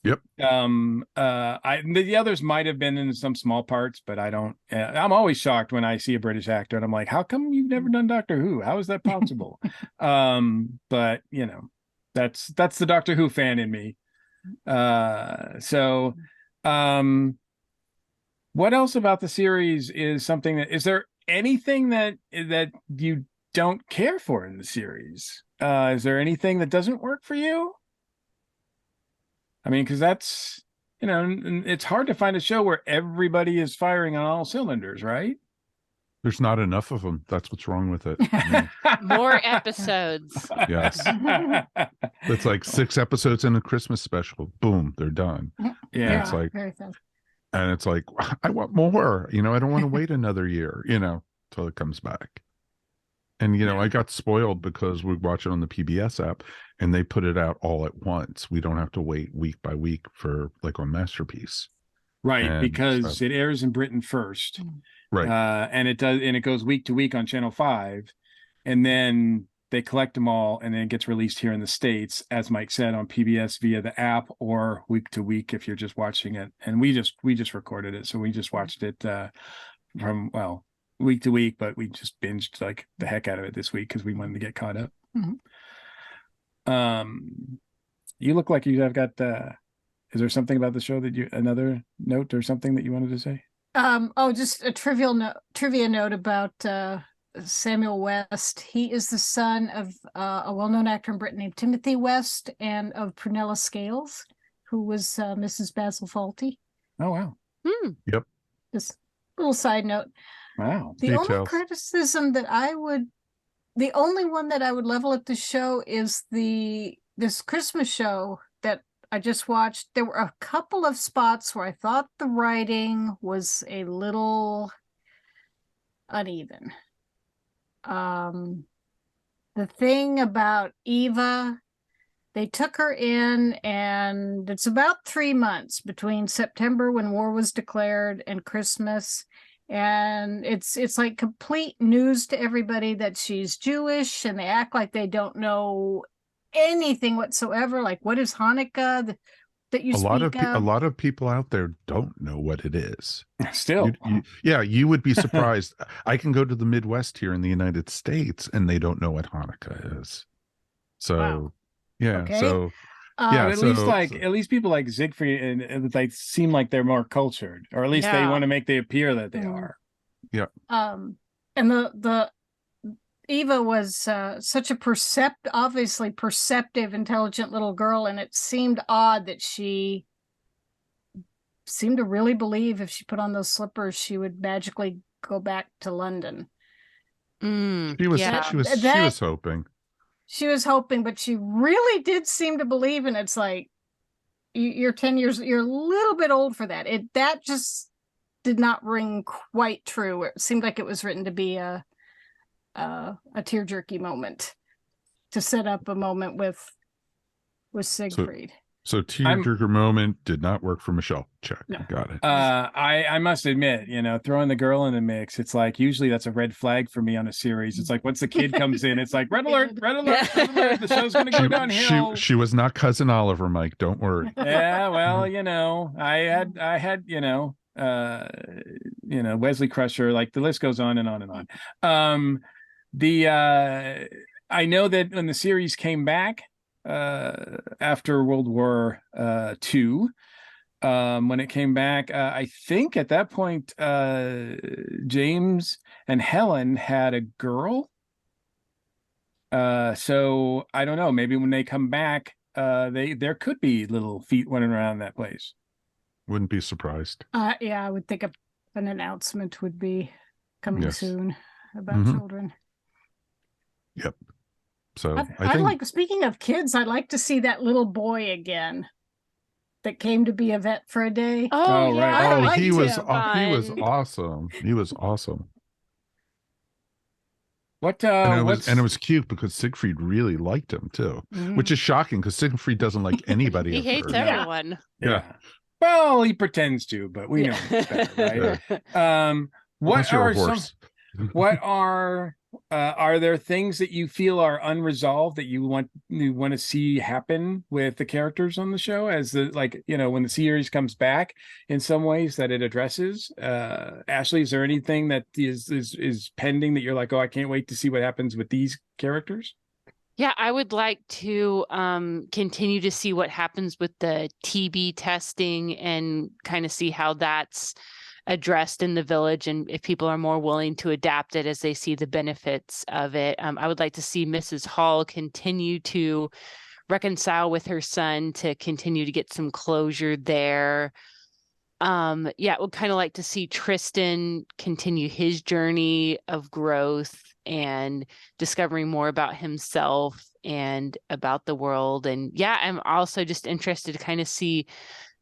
Yep. The others might have been in some small parts, but I don't. I'm always shocked when I see a British actor, and I'm like, how come you've never done Doctor Who? How is that possible? But that's the Doctor Who fan in me. What else about the series is something that, is there anything that you don't care for in the series? Is there anything that doesn't work for you? I mean, because that's, it's hard to find a show where everybody is firing on all cylinders, right? There's not enough of them. That's what's wrong with it. More episodes. Yes. It's like 6 episodes in a Christmas special. Boom, they're done. Yeah. It's like, very fast. and it's like, I want more. I don't want to wait another year, till it comes back. And, I got spoiled because we watch it on the PBS app and they put it out all at once. We don't have to wait week by week for on Masterpiece. Right. And because it airs in Britain first. Right. And it goes week to week on Channel 5. And then they collect them all, and then it gets released here in the States, as Mike said, on PBS via the app, or week to week if you're just watching it. And we just recorded it. So we just watched it from week to week, but we just binged the heck out of it this week because we wanted to get caught up. You look like you have got is there something about the show that another note or something that you wanted to say? Just a trivia note about Samuel West. He is the son of a well-known actor in Britain named Timothy West, and of Prunella Scales, who was Mrs. Basil Fawlty. Oh, wow. Yep. Just a little side note. Wow. The only criticism the only one that I would level at the show is this Christmas show that I just watched. There were a couple of spots where I thought the writing was a little uneven. The thing about Eva they took her in, and it's about 3 months between September when war was declared and Christmas. And it's like complete news to everybody that she's Jewish, and they act like they don't know anything whatsoever. Like, what is Hanukkah that you speak of? A lot of people out there don't know what it is. Still, you would be surprised. I can go to the Midwest here in the United States, and they don't know what Hanukkah is. So, Wow. yeah. Okay. So, at least people like Siegfried and like seem like they're more cultured, or at least they want to make they appear that they are. Yeah. And the Eva was such a obviously perceptive, intelligent little girl, and it seemed odd that she seemed to really believe if she put on those slippers, she would magically go back to London. She was hoping. She was hoping, but she really did seem to believe, and it's like, you're 10 years, you're a little bit old for that. That just did not ring quite true. It seemed like it was written to be a tear-jerky moment, to set up a moment with Siegfried. So tearjerker moment did not work for Michelle. Check. No. Got it. I must admit, throwing the girl in the mix, it's like usually that's a red flag for me on a series. It's like once the kid comes in, it's like red alert, red alert, red alert. The show's gonna go downhill. She was not cousin Oliver, Mike. Don't worry. Yeah, well, I had Wesley Crusher, like the list goes on and on and on. I know that when the series came back after World War II, when it came back, I think at that point James and Helen had a girl, so I don't know, maybe when they come back there could be little feet running around that place. Wouldn't be surprised. Yeah, I would think an announcement would be coming soon about children. Yep. So I like, speaking of kids, I'd like to see that little boy again that came to be a vet for a day. Oh yeah, right. He was awesome. He was awesome. And it was cute because Siegfried really liked him too, which is shocking because Siegfried doesn't like anybody. He hates everyone. Yeah. Well, he pretends to, but we know it's better, right? What are there things that you feel are unresolved that you want to see happen with the characters on the show, as when the series comes back, in some ways that it addresses? Ashley, is there anything that is pending that you're like, oh, I can't wait to see what happens with these characters? Yeah, I would like to continue to see what happens with the TB testing and kind of see how that's addressed in the village, and if people are more willing to adapt it as they see the benefits of it. I would like to see Mrs. Hall continue to reconcile with her son, to continue to get some closure there. Would kind of like to see Tristan continue his journey of growth and discovering more about himself and about the world. And I'm also just interested to kind of see,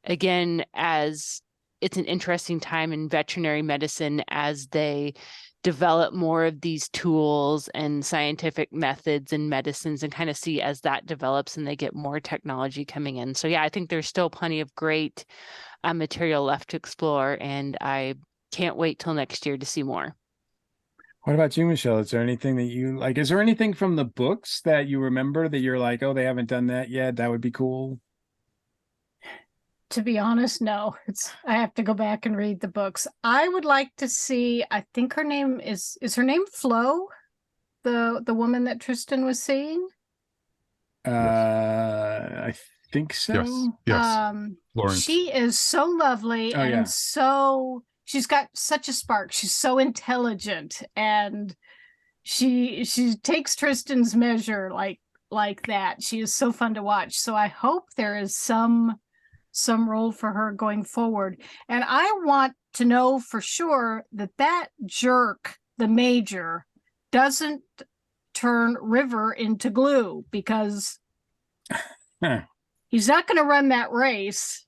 again, as it's an interesting time in veterinary medicine as they develop more of these tools and scientific methods and medicines, and kind of see as that develops and they get more technology coming in. So I think there's still plenty of great material left to explore, and I can't wait till next year to see more. What about you, Michelle? Is there anything that you like? Is there anything from the books that you remember that you're like, oh, they haven't done that yet? That would be cool. To be honest, no. I have to go back and read the books. I would like to see, I think her name is her name Flo? The woman that Tristan was seeing? I think so. Yes. Florence. She is so lovely so she's got such a spark. She's so intelligent, and she takes Tristan's measure like that. She is so fun to watch. So I hope there is some role for her going forward. And I want to know for sure that jerk, the major, doesn't turn River into glue, because he's not going to run that race.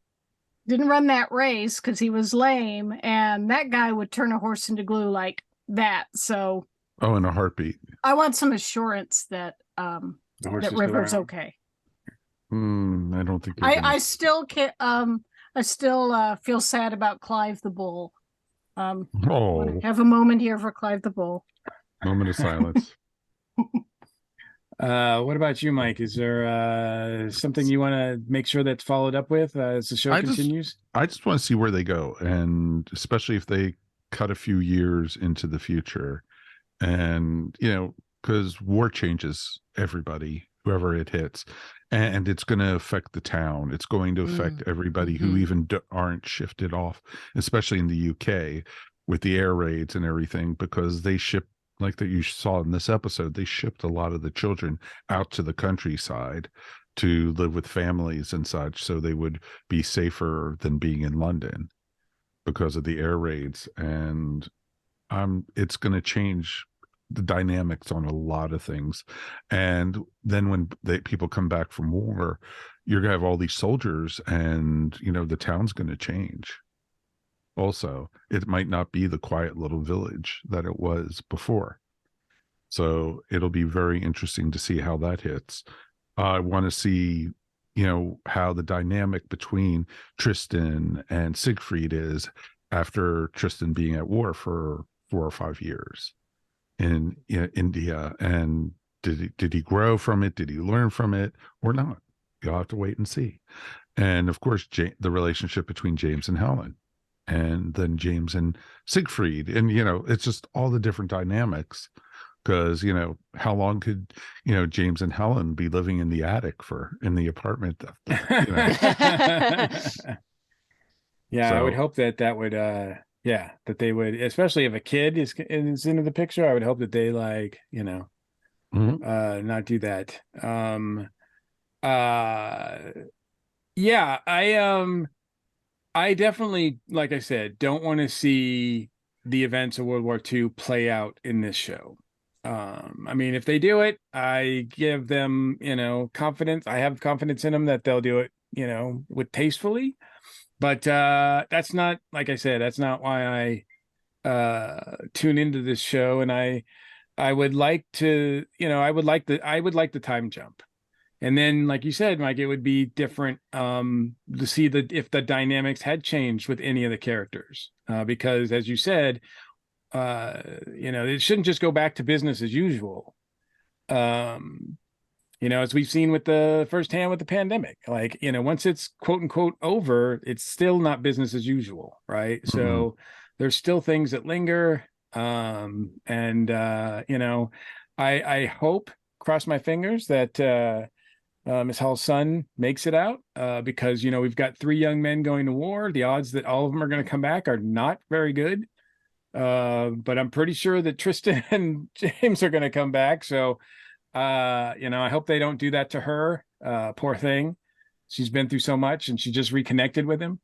Didn't run that race because he was lame, and that guy would turn a horse into glue like that. So in a heartbeat. I want some assurance that River's okay. I don't think you're I still can't. I still feel sad about Clive the Bull. Oh, have a moment here for Clive the Bull. moment of silence. What about you, Mike? Is there something you want to make sure that's followed up with as the show continues? I just want to see where they go, and especially if they cut a few years into the future, and because war changes everybody, whoever it hits, and it's going to affect the town. It's going to affect everybody who even aren't shifted off, especially in the UK with the air raids and everything, because they ship, like that you saw in this episode, they shipped a lot of the children out to the countryside to live with families and such, so they would be safer than being in London because of the air raids. And it's going to change the dynamics on a lot of things. And then when people come back from war, you're going to have all these soldiers, and the town's going to change. Also, it might not be the quiet little village that it was before. So it'll be very interesting to see how that hits. I want to see, how the dynamic between Tristan and Siegfried is after Tristan being at war for 4 or 5 years in India. And did he grow from it? Did he learn from it or not? You'll have to wait and see. And of course, the relationship between James and Helen, and then James and Siegfried. And, it's just all the different dynamics, because, how long could, James and Helen be living in the attic in the apartment? Yeah, so, I would hope that would, that they would, especially if a kid is into the picture, I would hope that they not do that. I definitely, like I said, don't want to see the events of World War II play out in this show. I mean, if they do it, I give them, confidence. I have confidence in them that they'll do it, with tastefully. But that's not, like I said, that's not why I tune into this show. And I would like to, I would like the time jump. And then, like you said, Mike, it would be different to see if the dynamics had changed with any of the characters, because, as you said, it shouldn't just go back to business as usual. As we've seen with the firsthand with the pandemic, once it's quote unquote over, it's still not business as usual, right? Mm-hmm. So there's still things that linger, I hope, cross my fingers, that Miss Hall's son makes it out, because we've got 3 young men going to war. The odds that all of them are going to come back are not very good, but I'm pretty sure that Tristan and James are going to come back. So I hope they don't do that to her. Poor thing, she's been through so much, and she just reconnected with him.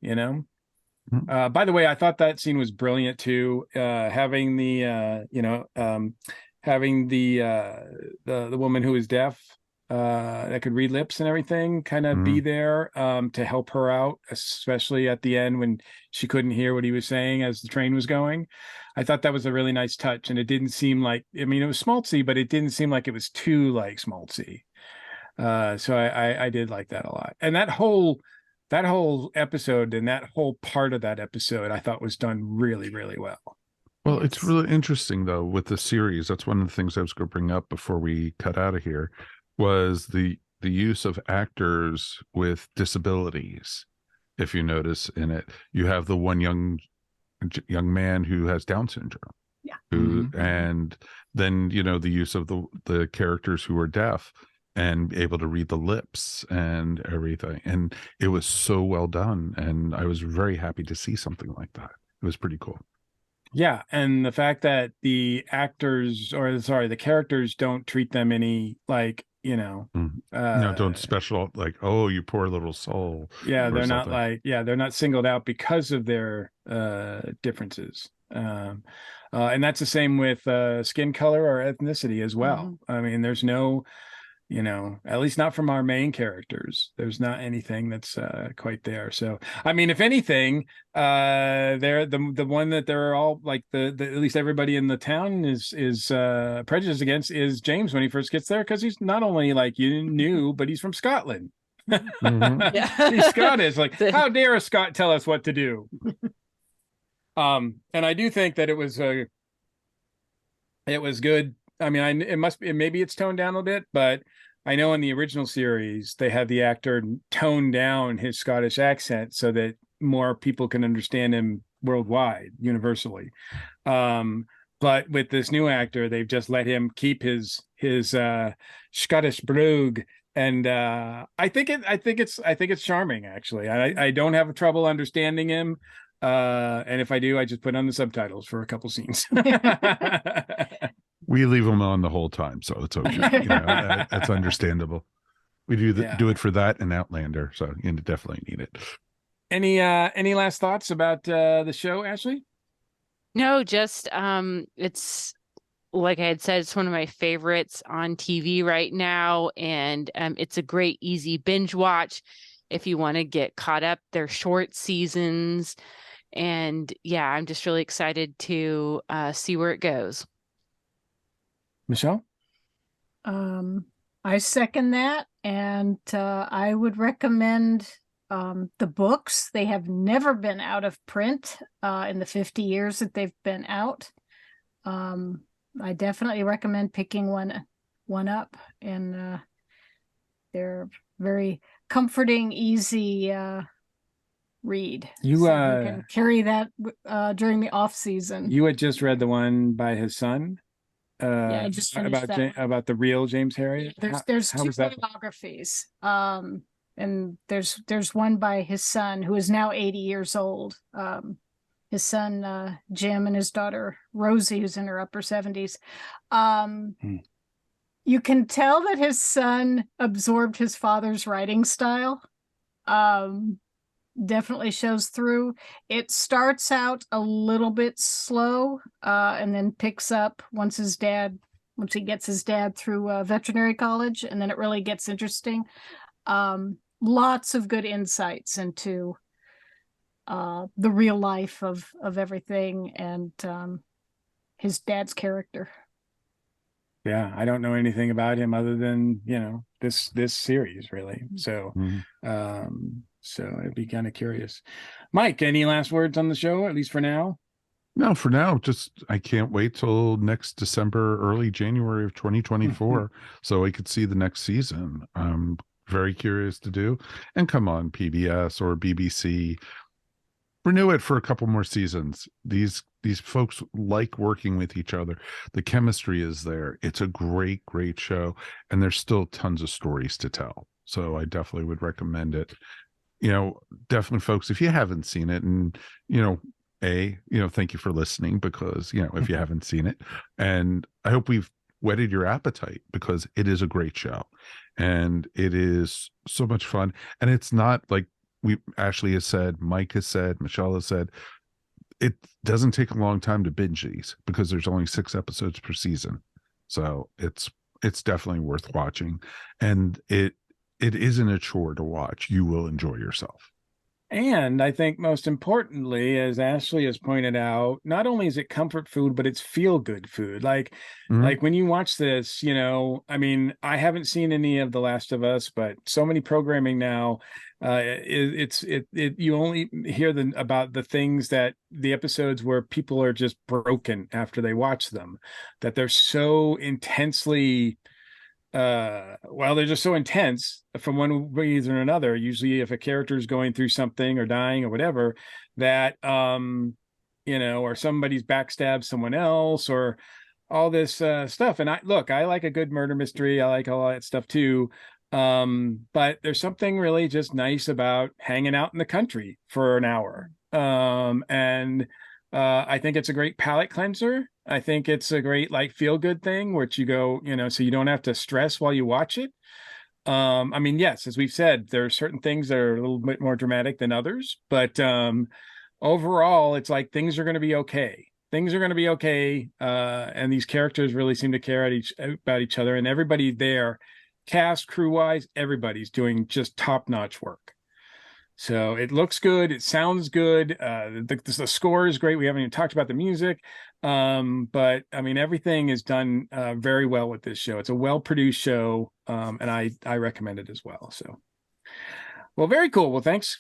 By the way, I thought that scene was brilliant too, having the woman who is deaf, that could read lips and everything, kind of be there to help her out, especially at the end when she couldn't hear what he was saying as the train was going. I thought that was a really nice touch, and it didn't seem like, it was schmaltzy, but it didn't seem like it was too schmaltzy. So I did like that a lot. And that whole episode and that whole part of that episode, I thought was done really, really well. Well, it's really interesting though with the series. That's one of the things I was going to bring up before we cut out of here, was the use of actors with disabilities. If you notice in it, you have the one young man who has Down syndrome, and then the use of the characters who are deaf and able to read the lips and everything, and it was so well done, and I was very happy to see something like that. It was pretty cool. Yeah, and the fact that the characters don't treat them any don't special, like, oh, you poor little soul. Yeah, they're something. They're not singled out because of their differences. And that's the same with skin color or ethnicity as well. I mean, there's no, at least not from our main characters, there's not anything that's quite there. So, I mean, if anything, they're the one that they're all at least everybody in the town is prejudiced against is James when he first gets there, because he's not only new, but he's from Scotland. Mhm. Yeah. He's Scottish. Like, how dare a Scot tell us what to do? And I do think that it was good. I mean, maybe it's toned down a bit, but I know in the original series they had the actor tone down his Scottish accent so that more people can understand him worldwide, universally. But with this new actor, they've just let him keep his Scottish brogue, and I think it's charming, actually. I don't have trouble understanding him, and if I do, I just put on the subtitles for a couple scenes. We leave them on the whole time, so it's okay. That's understandable. We do it for that and Outlander, so you definitely need it. Any last thoughts about the show, Ashley? No, just it's like I had said, it's one of my favorites on TV right now, and it's a great, easy binge watch if you want to get caught up. They're short seasons, and yeah, I'm just really excited to see where it goes. Michelle? I second that, and I would recommend the books. They have never been out of print in the 50 years that they've been out. I definitely recommend picking one up, and they're very comforting, easy read. You can carry that during the off season. You had just read the one by his son. Yeah, I just finished about the real James Herriot. There's two biographies. And there's one by his son, who is now 80 years old. His son Jim, and his daughter Rosie, who's in her upper 70s. You can tell that his son absorbed his father's writing style. Definitely shows through. It starts out a little bit slow, and then picks up once he gets his dad through veterinary college, and then it really gets interesting. Lots of good insights into the real life of everything, and his dad's character. Yeah, I don't know anything about him other than this series, really. So so I'd be kind of curious. Mike, any last words on the show, at least for now? No, for now, just I can't wait till next December, early January of 2024, so I could see the next season. I'm very curious to do. And come on, PBS or BBC, renew it for a couple more seasons. These folks like working with each other. The chemistry is there. It's a great show, and there's still tons of stories to tell. So I definitely would recommend it. Definitely, folks, if you haven't seen it, and thank you for listening, because if you haven't seen it, and I hope we've whetted your appetite, because it is a great show, and it is so much fun. And it's not like Ashley has said, Mike has said, Michelle has said, it doesn't take a long time to binge these, because there's only 6 episodes per season. So it's definitely worth watching, and it isn't a chore to watch. You will enjoy yourself. And I think most importantly, as Ashley has pointed out, not only is it comfort food, but it's feel-good food. Like when you watch this, I mean, I haven't seen any of The Last of Us, but so many programming now, you only hear about the things, that the episodes where people are just broken after they watch them, that they're so intensely they're just so intense from one reason or another. Usually if a character is going through something or dying or whatever, that or somebody's backstabbed someone else, or all this stuff. And I like a good murder mystery. I like all that stuff too. But there's something really just nice about hanging out in the country for an hour. I think it's a great palate cleanser. I think it's a great feel good thing, which you go, so you don't have to stress while you watch it. I mean, yes, as we've said, there are certain things that are a little bit more dramatic than others, but overall, it's like things are going to be okay. Things are going to be okay, and these characters really seem to care about each other, and everybody there, cast, crew-wise, everybody's doing just top-notch work. So it looks good. It sounds good. The score is great. We haven't even talked about the music. But I mean, everything is done very well with this show. It's a well-produced show. And I recommend it as well. So Well, very cool. Well, thanks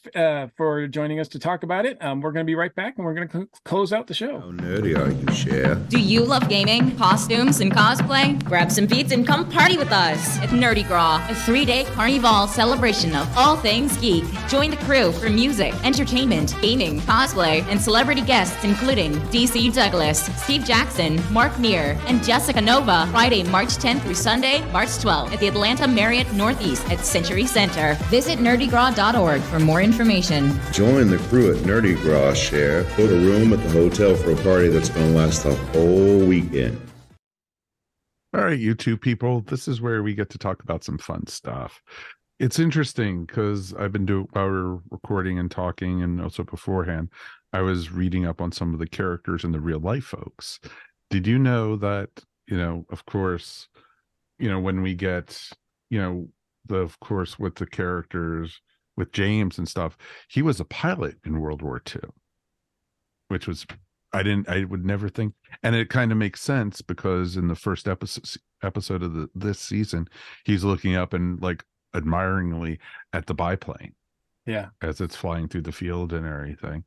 for joining us to talk about it. We're going to be right back, and we're going to close out the show. How nerdy are you, Cher? Do you love gaming, costumes, and cosplay? Grab some beats and come party with us at Nerdy Gras, a 3-day carnival celebration of all things geek. Join the crew for music, entertainment, gaming, cosplay, and celebrity guests including DC Douglas, Steve Jackson, Mark Neer, and Jessica Nova. Friday, March 10th through Sunday, March 12th at the Atlanta Marriott Northeast at Century Center. Visit nerdygras.org for more information. Join the crew at Nerdy Gras, Cher. Book a room at the hotel for a party that's going to last the whole weekend. All right, you two people, this is where we get to talk about some fun stuff. It's interesting because I've been doing, while we're recording and talking, and also beforehand, I was reading up on some of the characters in the real life folks. Did you know that, of course, when we get, of course, with the characters, with James and stuff, he was a pilot in World War II, which was, I would never think. And it kind of makes sense because in the first episode of this season, he's looking up and like admiringly at the biplane. Yeah. As it's flying through the field and everything.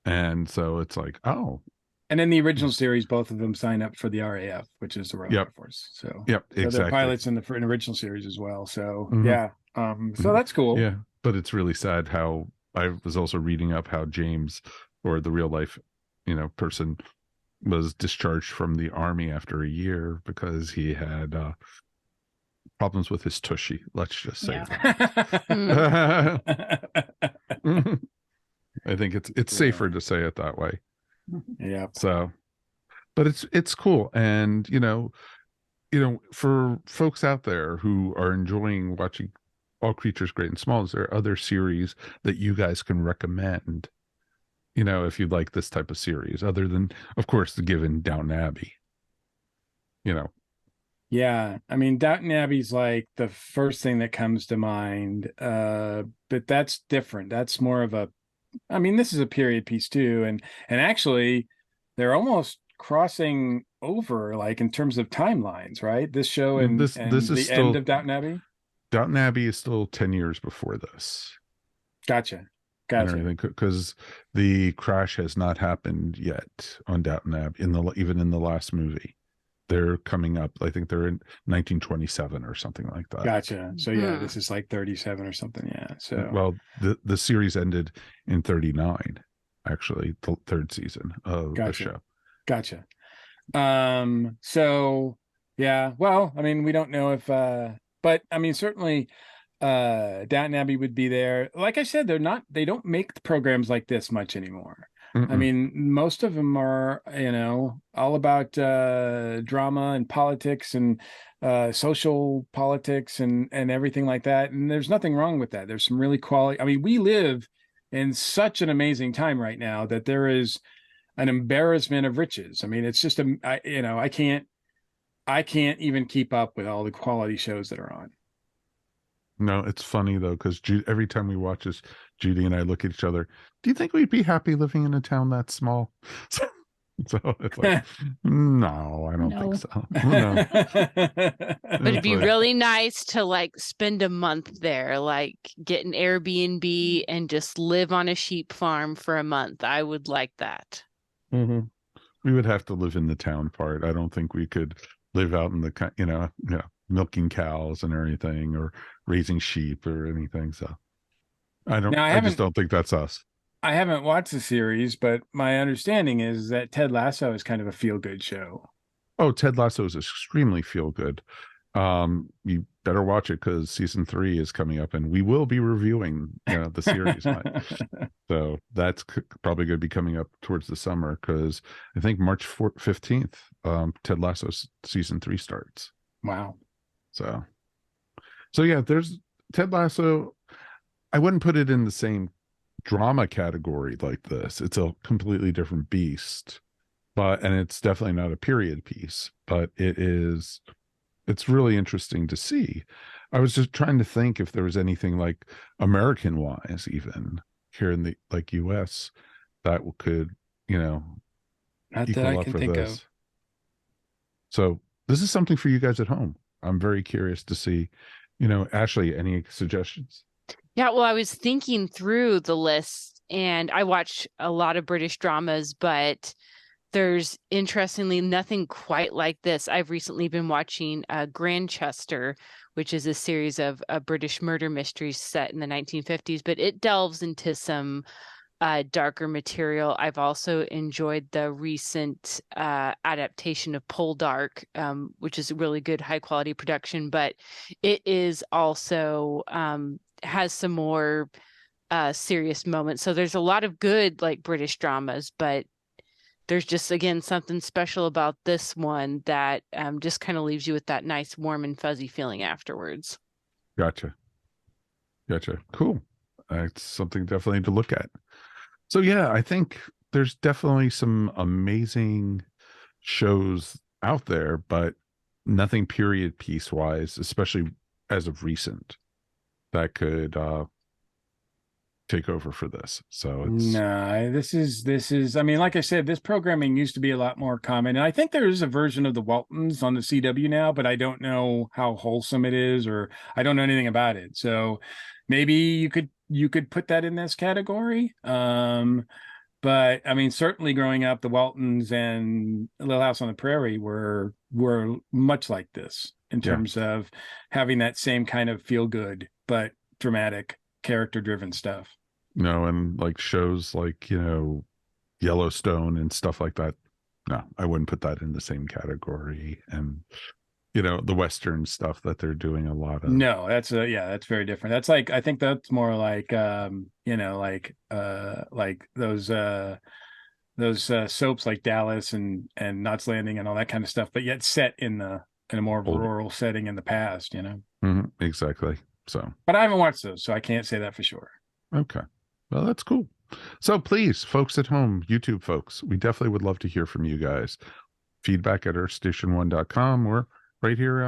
And so it's like, oh. And in the original series, both of them sign up for the RAF, which is the Royal Air Force. So, exactly. They're pilots in the original series as well. So, yeah. So that's cool. Yeah. But it's really sad how I was also reading up how James, or the real life, person, was discharged from the army after a year because he had problems with his tushy. Let's just say that. I think it's safer to say it that way. Yeah. So, but it's cool, and for folks out there who are enjoying watching All Creatures Great and Small, is there other series that you guys can recommend? If you like this type of series, other than, of course, the given Downton Abbey. Yeah, I mean, Downton Abbey's like the first thing that comes to mind, but that's different. That's more of a, I mean, this is a period piece too, and actually, they're almost crossing over, like in terms of timelines, right? This show and this is the still, end of Downton Abbey. Downton Abbey is still 10 years before this. Gotcha. Because the crash has not happened yet on Downton Abbey, even in the last movie. They're coming up, I think they're in 1927 or something like that. Gotcha. So yeah, this is like 37 or something. Yeah. So well, the series ended in 39, actually, the third season of the show. Gotcha. So yeah, well, I mean, we don't know if but I mean, certainly Downton Abbey would be there. Like I said, they don't make the programs like this much anymore. I mean, most of them are, all about drama and politics and social politics and everything like that. And there's nothing wrong with that. There's some really quality. I mean, we live in such an amazing time right now that there is an embarrassment of riches. I mean, it's just I can't even keep up with all the quality shows that are on. No, it's funny though, because every time we watch this, Judy and I look at each other. Do you think we'd be happy living in a town that small? So it's like, no, I don't think so. No. But it'd be really nice to like spend a month there, like get an Airbnb and just live on a sheep farm for a month. I would like that. Mm-hmm. We would have to live in the town part. I don't think we could live out in the, milking cows and everything, or raising sheep or anything. So I just don't think that's us. I haven't watched the series, but my understanding is that Ted Lasso is kind of a feel-good show. Oh, Ted Lasso is extremely feel-good. You better watch it because season 3 is coming up, and we will be reviewing the series. So that's probably going to be coming up towards the summer, because I think March 15th, Ted Lasso season 3 starts. Wow. So yeah, there's Ted Lasso. I wouldn't put it in the same drama category like this. It's a completely different beast, and it's definitely not a period piece, but it's really interesting to see. I was just trying to think if there was anything like American wise, even here in the US, that could, not equal that I up can for think this. of. So this is something for you guys at home. I'm very curious to see, Ashley, any suggestions? Yeah, well, I was thinking through the list and I watch a lot of British dramas, but there's interestingly nothing quite like this. I've recently been watching Grantchester, which is a series of British murder mysteries set in the 1950s, but it delves into some darker material. I've also enjoyed the recent adaptation of Poldark, which is a really good high quality production, but it is also has some more serious moments. So there's a lot of good like British dramas, but there's just again something special about this one that just kind of leaves you with that nice warm and fuzzy feeling afterwards. Gotcha. Cool. It's something definitely to look at. So yeah, I think there's definitely some amazing shows out there, but nothing period piece wise, especially as of recent, that could take over for this. So it's this is I mean, like I said, this programming used to be a lot more common, and I think there is a version of the Waltons on the CW now, but I don't know how wholesome it is, or I don't know anything about it. So maybe you could put that in this category. But I mean, certainly growing up, the Waltons and Little House on the Prairie were much like this in terms of having that same kind of feel good but dramatic, character driven stuff. And like shows like, Yellowstone and stuff like that. No, I wouldn't put that in the same category. And the Western stuff that they're doing a lot of. No, that's that's very different. That's like, I think that's more like like those soaps like Dallas and Knots Landing and all that kind of stuff, but yet set in a more rural setting in the past, Mm-hmm, exactly. So, but I haven't watched those, so I can't say that for sure. Okay. Well, that's cool. So please, folks at home, YouTube folks, we definitely would love to hear from you guys. Feedback at earthstation1.com or right here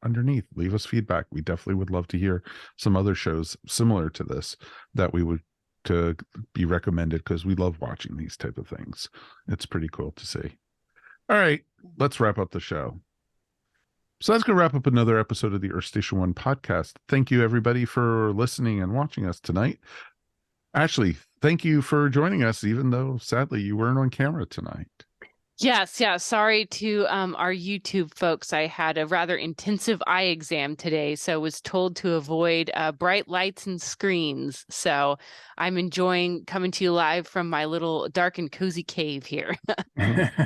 underneath. Leave us feedback. We definitely would love to hear some other shows similar to this that we would to be recommended, because we love watching these type of things. It's pretty cool to see. All right, let's wrap up the show. So that's going to wrap up another episode of the Earth Station 1 podcast. Thank you, everybody, for listening and watching us tonight. Ashley, thank you for joining us, even though, sadly, you weren't on camera tonight. Yes. Sorry to our YouTube folks. I had a rather intensive eye exam today, so was told to avoid bright lights and screens. So I'm enjoying coming to you live from my little dark and cozy cave here.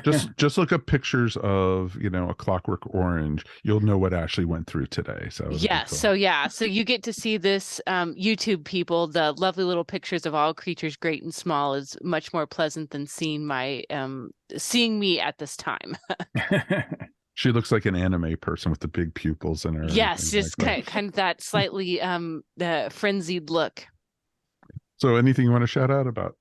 just look up pictures of A Clockwork Orange. You'll know what Ashley went through today. So yes, cool. So you get to see this, YouTube people. The lovely little pictures of all creatures, great and small, is much more pleasant than seeing me at this time. She looks like an anime person with the big pupils in her. Yes, just like kind of that slightly frenzied look. So anything you want to shout out about?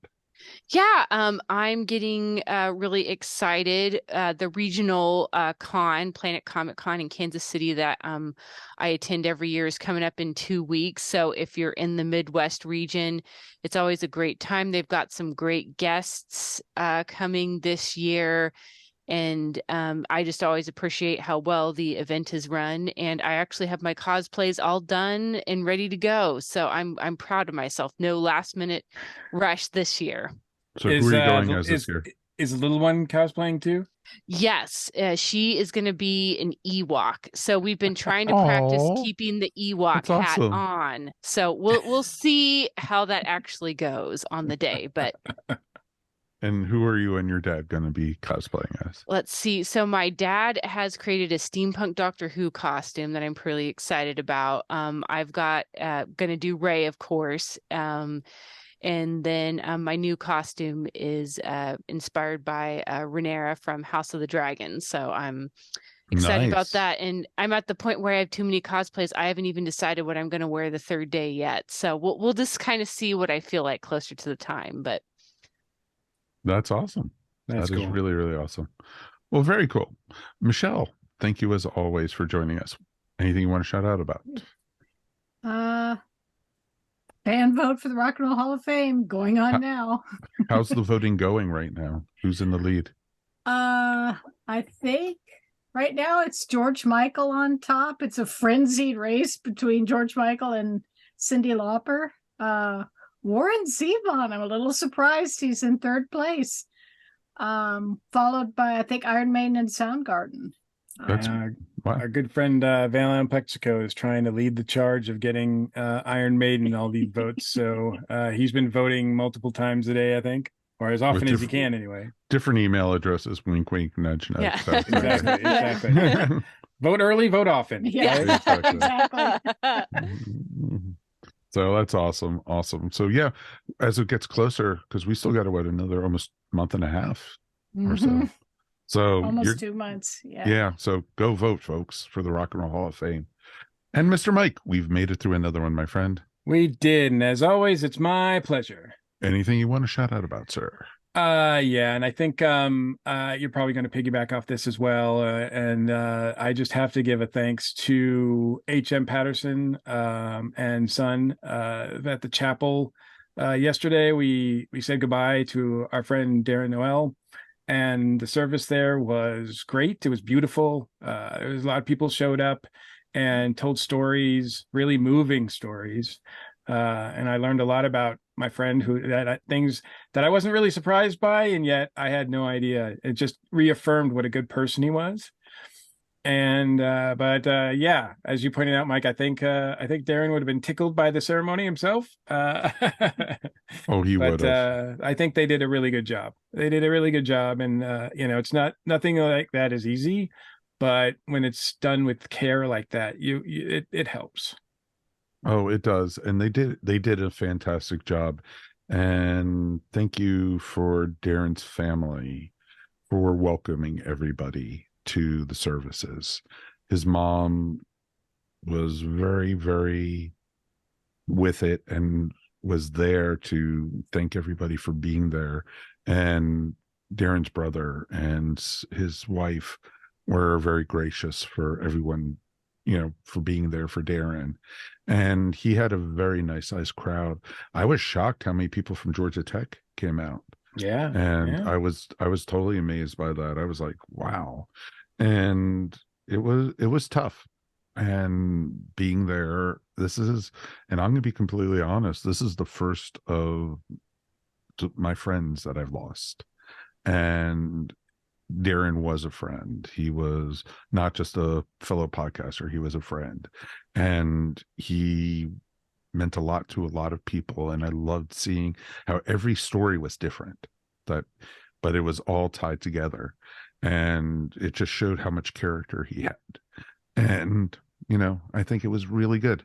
Yeah, I'm getting really excited. The regional Planet Comic Con in Kansas City that I attend every year is coming up in 2 weeks. So if you're in the Midwest region, it's always a great time. They've got some great guests coming this year. And I just always appreciate how well the event is run. And I actually have my cosplays all done and ready to go. So I'm proud of myself. No last minute rush this year. So who are you going as this year? Is the little one cosplaying too? Yes, she is going to be an Ewok. So we've been trying to practice keeping the Ewok hat on. So we'll see how that actually goes on the day. But and who are you and your dad going to be cosplaying as? Let's see. So my dad has created a steampunk Doctor Who costume that I'm pretty excited about. I've got going to do Rey, of course. And then my new costume is inspired by Rhaenyra from House of the Dragon. So I'm excited about that. And I'm at the point where I have too many cosplays. I haven't even decided what I'm going to wear the third day yet. So we'll just kind of see what I feel like closer to the time. But that's awesome. That cool. Is really, really awesome. Well, very cool. Michelle, thank you as always for joining us. Anything you want to shout out about? Fan vote for the Rock and Roll Hall of Fame going on now. How's the voting going right now? Who's in the lead? I think right now it's George Michael on top. It's a frenzied race between George Michael and Cyndi Lauper. Warren Zevon. I'm a little surprised he's in third place. Followed by, I think, Iron Maiden and Soundgarden. That's wow. Our good friend Valen Plexico is trying to lead the charge of getting Iron Maiden all these votes. So he's been voting multiple times a day, I think, or as often as he can anyway. Different email addresses, wink, wink, nudge, nudge. Yeah. Exactly. Vote early, vote often. Yeah, Right? exactly. So that's awesome. So yeah, as it gets closer, because we still got another almost month and a half or so. So almost 2 months. Yeah. So go vote, folks, for the Rock and Roll Hall of Fame. And Mr. Mike, we've made it through another one, my friend. We did, and as always, it's my pleasure. Anything you want to shout out about, sir? Yeah, and I think you're probably going to piggyback off this as well, and I just have to give a thanks to H.M. Patterson and son at the chapel. Yesterday, we said goodbye to our friend Darren Noel, and the service there was great. It was beautiful. There was a lot of people showed up and told stories, really moving stories. And I learned a lot about my friend things that I wasn't really surprised by, and yet I had no idea. It just reaffirmed what a good person he was. And yeah, as you pointed out, Mike, I think Darren would have been tickled by the ceremony himself. Oh, he would have. I think they did a really good job. And it's nothing like that is easy, but when it's done with care like that, it helps. Oh, it does. And they did a fantastic job. And thank you for Darren's family for welcoming everybody to the services. His mom was very, very with it and was there to thank everybody for being there. And Darren's brother and his wife were very gracious for everyone, for being there for Darren. And he had a very nice sized crowd. I was shocked how many people from Georgia Tech came out. Yeah. And I was totally amazed by that. I was like, wow. And it was tough. And being there, and I'm going to be completely honest, this is the first of my friends that I've lost. And Darren was a friend. He was not just a fellow podcaster, he was a friend. And he meant a lot to a lot of people. And I loved seeing how every story was different, but it was all tied together. And it just showed how much character he had. And, I think it was really good.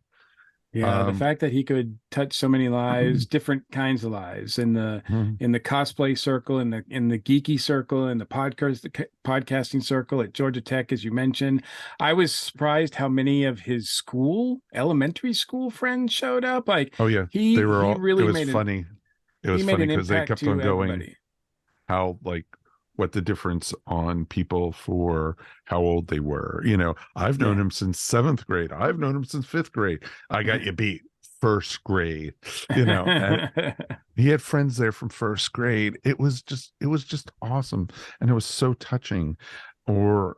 Yeah, the fact that he could touch so many lives, different kinds of lives, in the cosplay circle, in the geeky circle, in the podcasting circle at Georgia Tech, as you mentioned. I was surprised how many of his elementary school friends showed up. Like, oh yeah, they were all really. It was funny. It was funny because they kept on going. Everybody. How what the difference on people for how old they were. I've known him since 7th grade. I've known him since 5th grade. I got you beat 1st grade, and he had friends there from 1st grade. It was just awesome. And it was so touching. Or,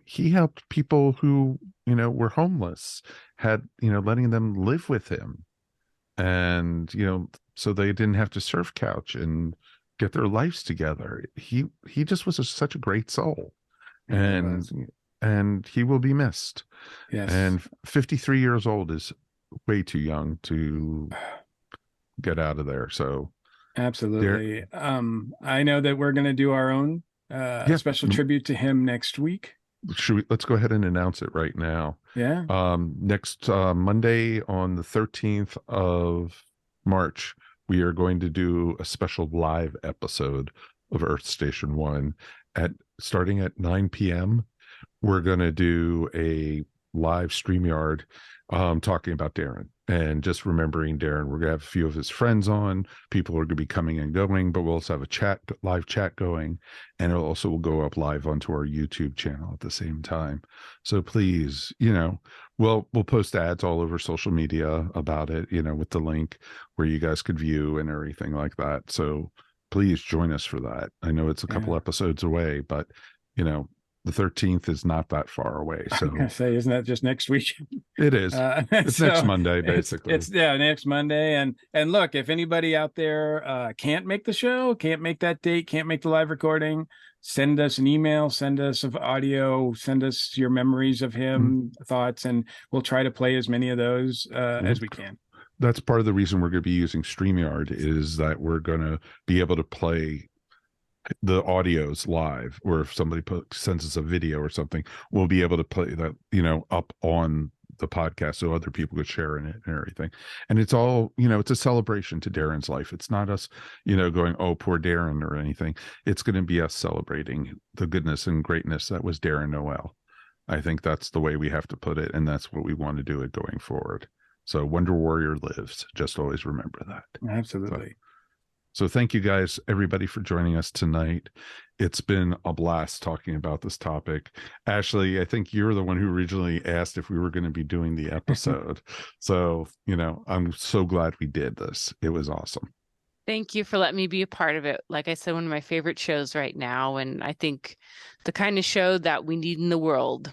he helped people who, were homeless, letting them live with him. And, so they didn't have to surf couch and get their lives together. He just was such a great soul, and he will be missed. Yes. And 53 years old is way too young to get out of there. So absolutely. I know that we're going to do our own special tribute to him next week. Let's go ahead and announce it right now. Yeah. Next Monday on the 13th of March, we are going to do a special live episode of Earth Station 1 starting at 9 p.m. We're going to do a live StreamYard talking about Darren and just remembering Darren. We're going to have a few of his friends on. People are going to be coming and going, but we'll also have a live chat going, and it also will go up live onto our YouTube channel at the same time. So please, we'll post ads all over social media about it, with the link where you guys could view and everything like that. So please join us for that. I know it's a couple episodes away, but The 13th is not that far away. So I'm gonna say, isn't that just next week? it is. It's next Monday, basically. It's next Monday. And look, if anybody out there can't make the show, can't make that date, can't make the live recording, send us an email, send us an audio, send us your memories of him, thoughts, and we'll try to play as many of those as we can. That's part of the reason we're going to be using StreamYard, is that we're going to be able to play the audios live, or if somebody sends us a video or something, we'll be able to play that, up on the podcast so other people could share in it and everything. And it's all, it's a celebration to Darren's life. It's not us, going, oh, poor Darren or anything. It's going to be us celebrating the goodness and greatness that was Darren Noel. I think that's the way we have to put it. And that's what we want to do it going forward. So Wonder Warrior lives. Just always remember that. Absolutely. So thank you guys, everybody, for joining us tonight. It's been a blast talking about this topic. Ashley, I think you're the one who originally asked if we were going to be doing the episode. So, I'm so glad we did this. It was awesome. Thank you for letting me be a part of it. Like I said, one of my favorite shows right now. And I think the kind of show that we need in the world.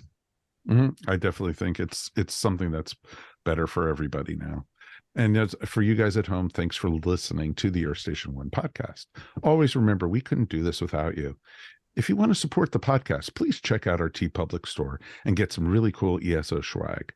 I definitely think it's something that's better for everybody now. And as for you guys at home, thanks for listening to the Earth Station One podcast. Always remember, we couldn't do this without you. If you want to support the podcast, please check out our TeePublic store and get some really cool ESO swag.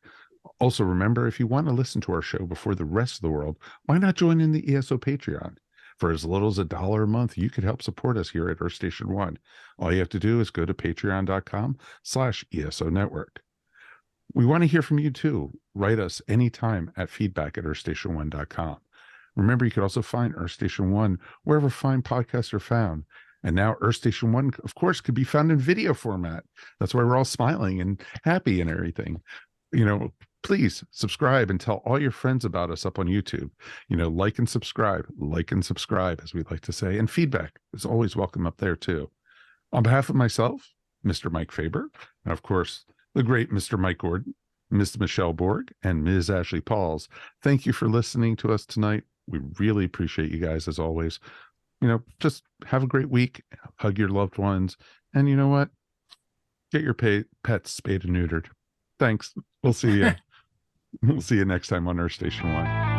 Also, remember, if you want to listen to our show before the rest of the world, why not join in the ESO Patreon? For as little as $1 a month, you could help support us here at Earth Station One. All you have to do is go to patreon.com/ESO Network. We want to hear from you too. Write us anytime at feedback@earthstation1.com. Remember, you can also find Earth Station One wherever fine podcasts are found. And now Earth Station One, of course, could be found in video format. That's why we're all smiling and happy and everything. Please subscribe and tell all your friends about us up on YouTube. Like and subscribe, as we like to say. And feedback is always welcome up there too. On behalf of myself, Mr. Mike Faber, and of course, the great Mr. Mike Gordon, Ms. Michelle Borg, and Ms. Ashley Pauls, thank you for listening to us tonight. We really appreciate you guys as always. Just have a great week, hug your loved ones, and you know what? Get your pets spayed and neutered. Thanks. We'll see you. We'll see you next time on Earth Station One.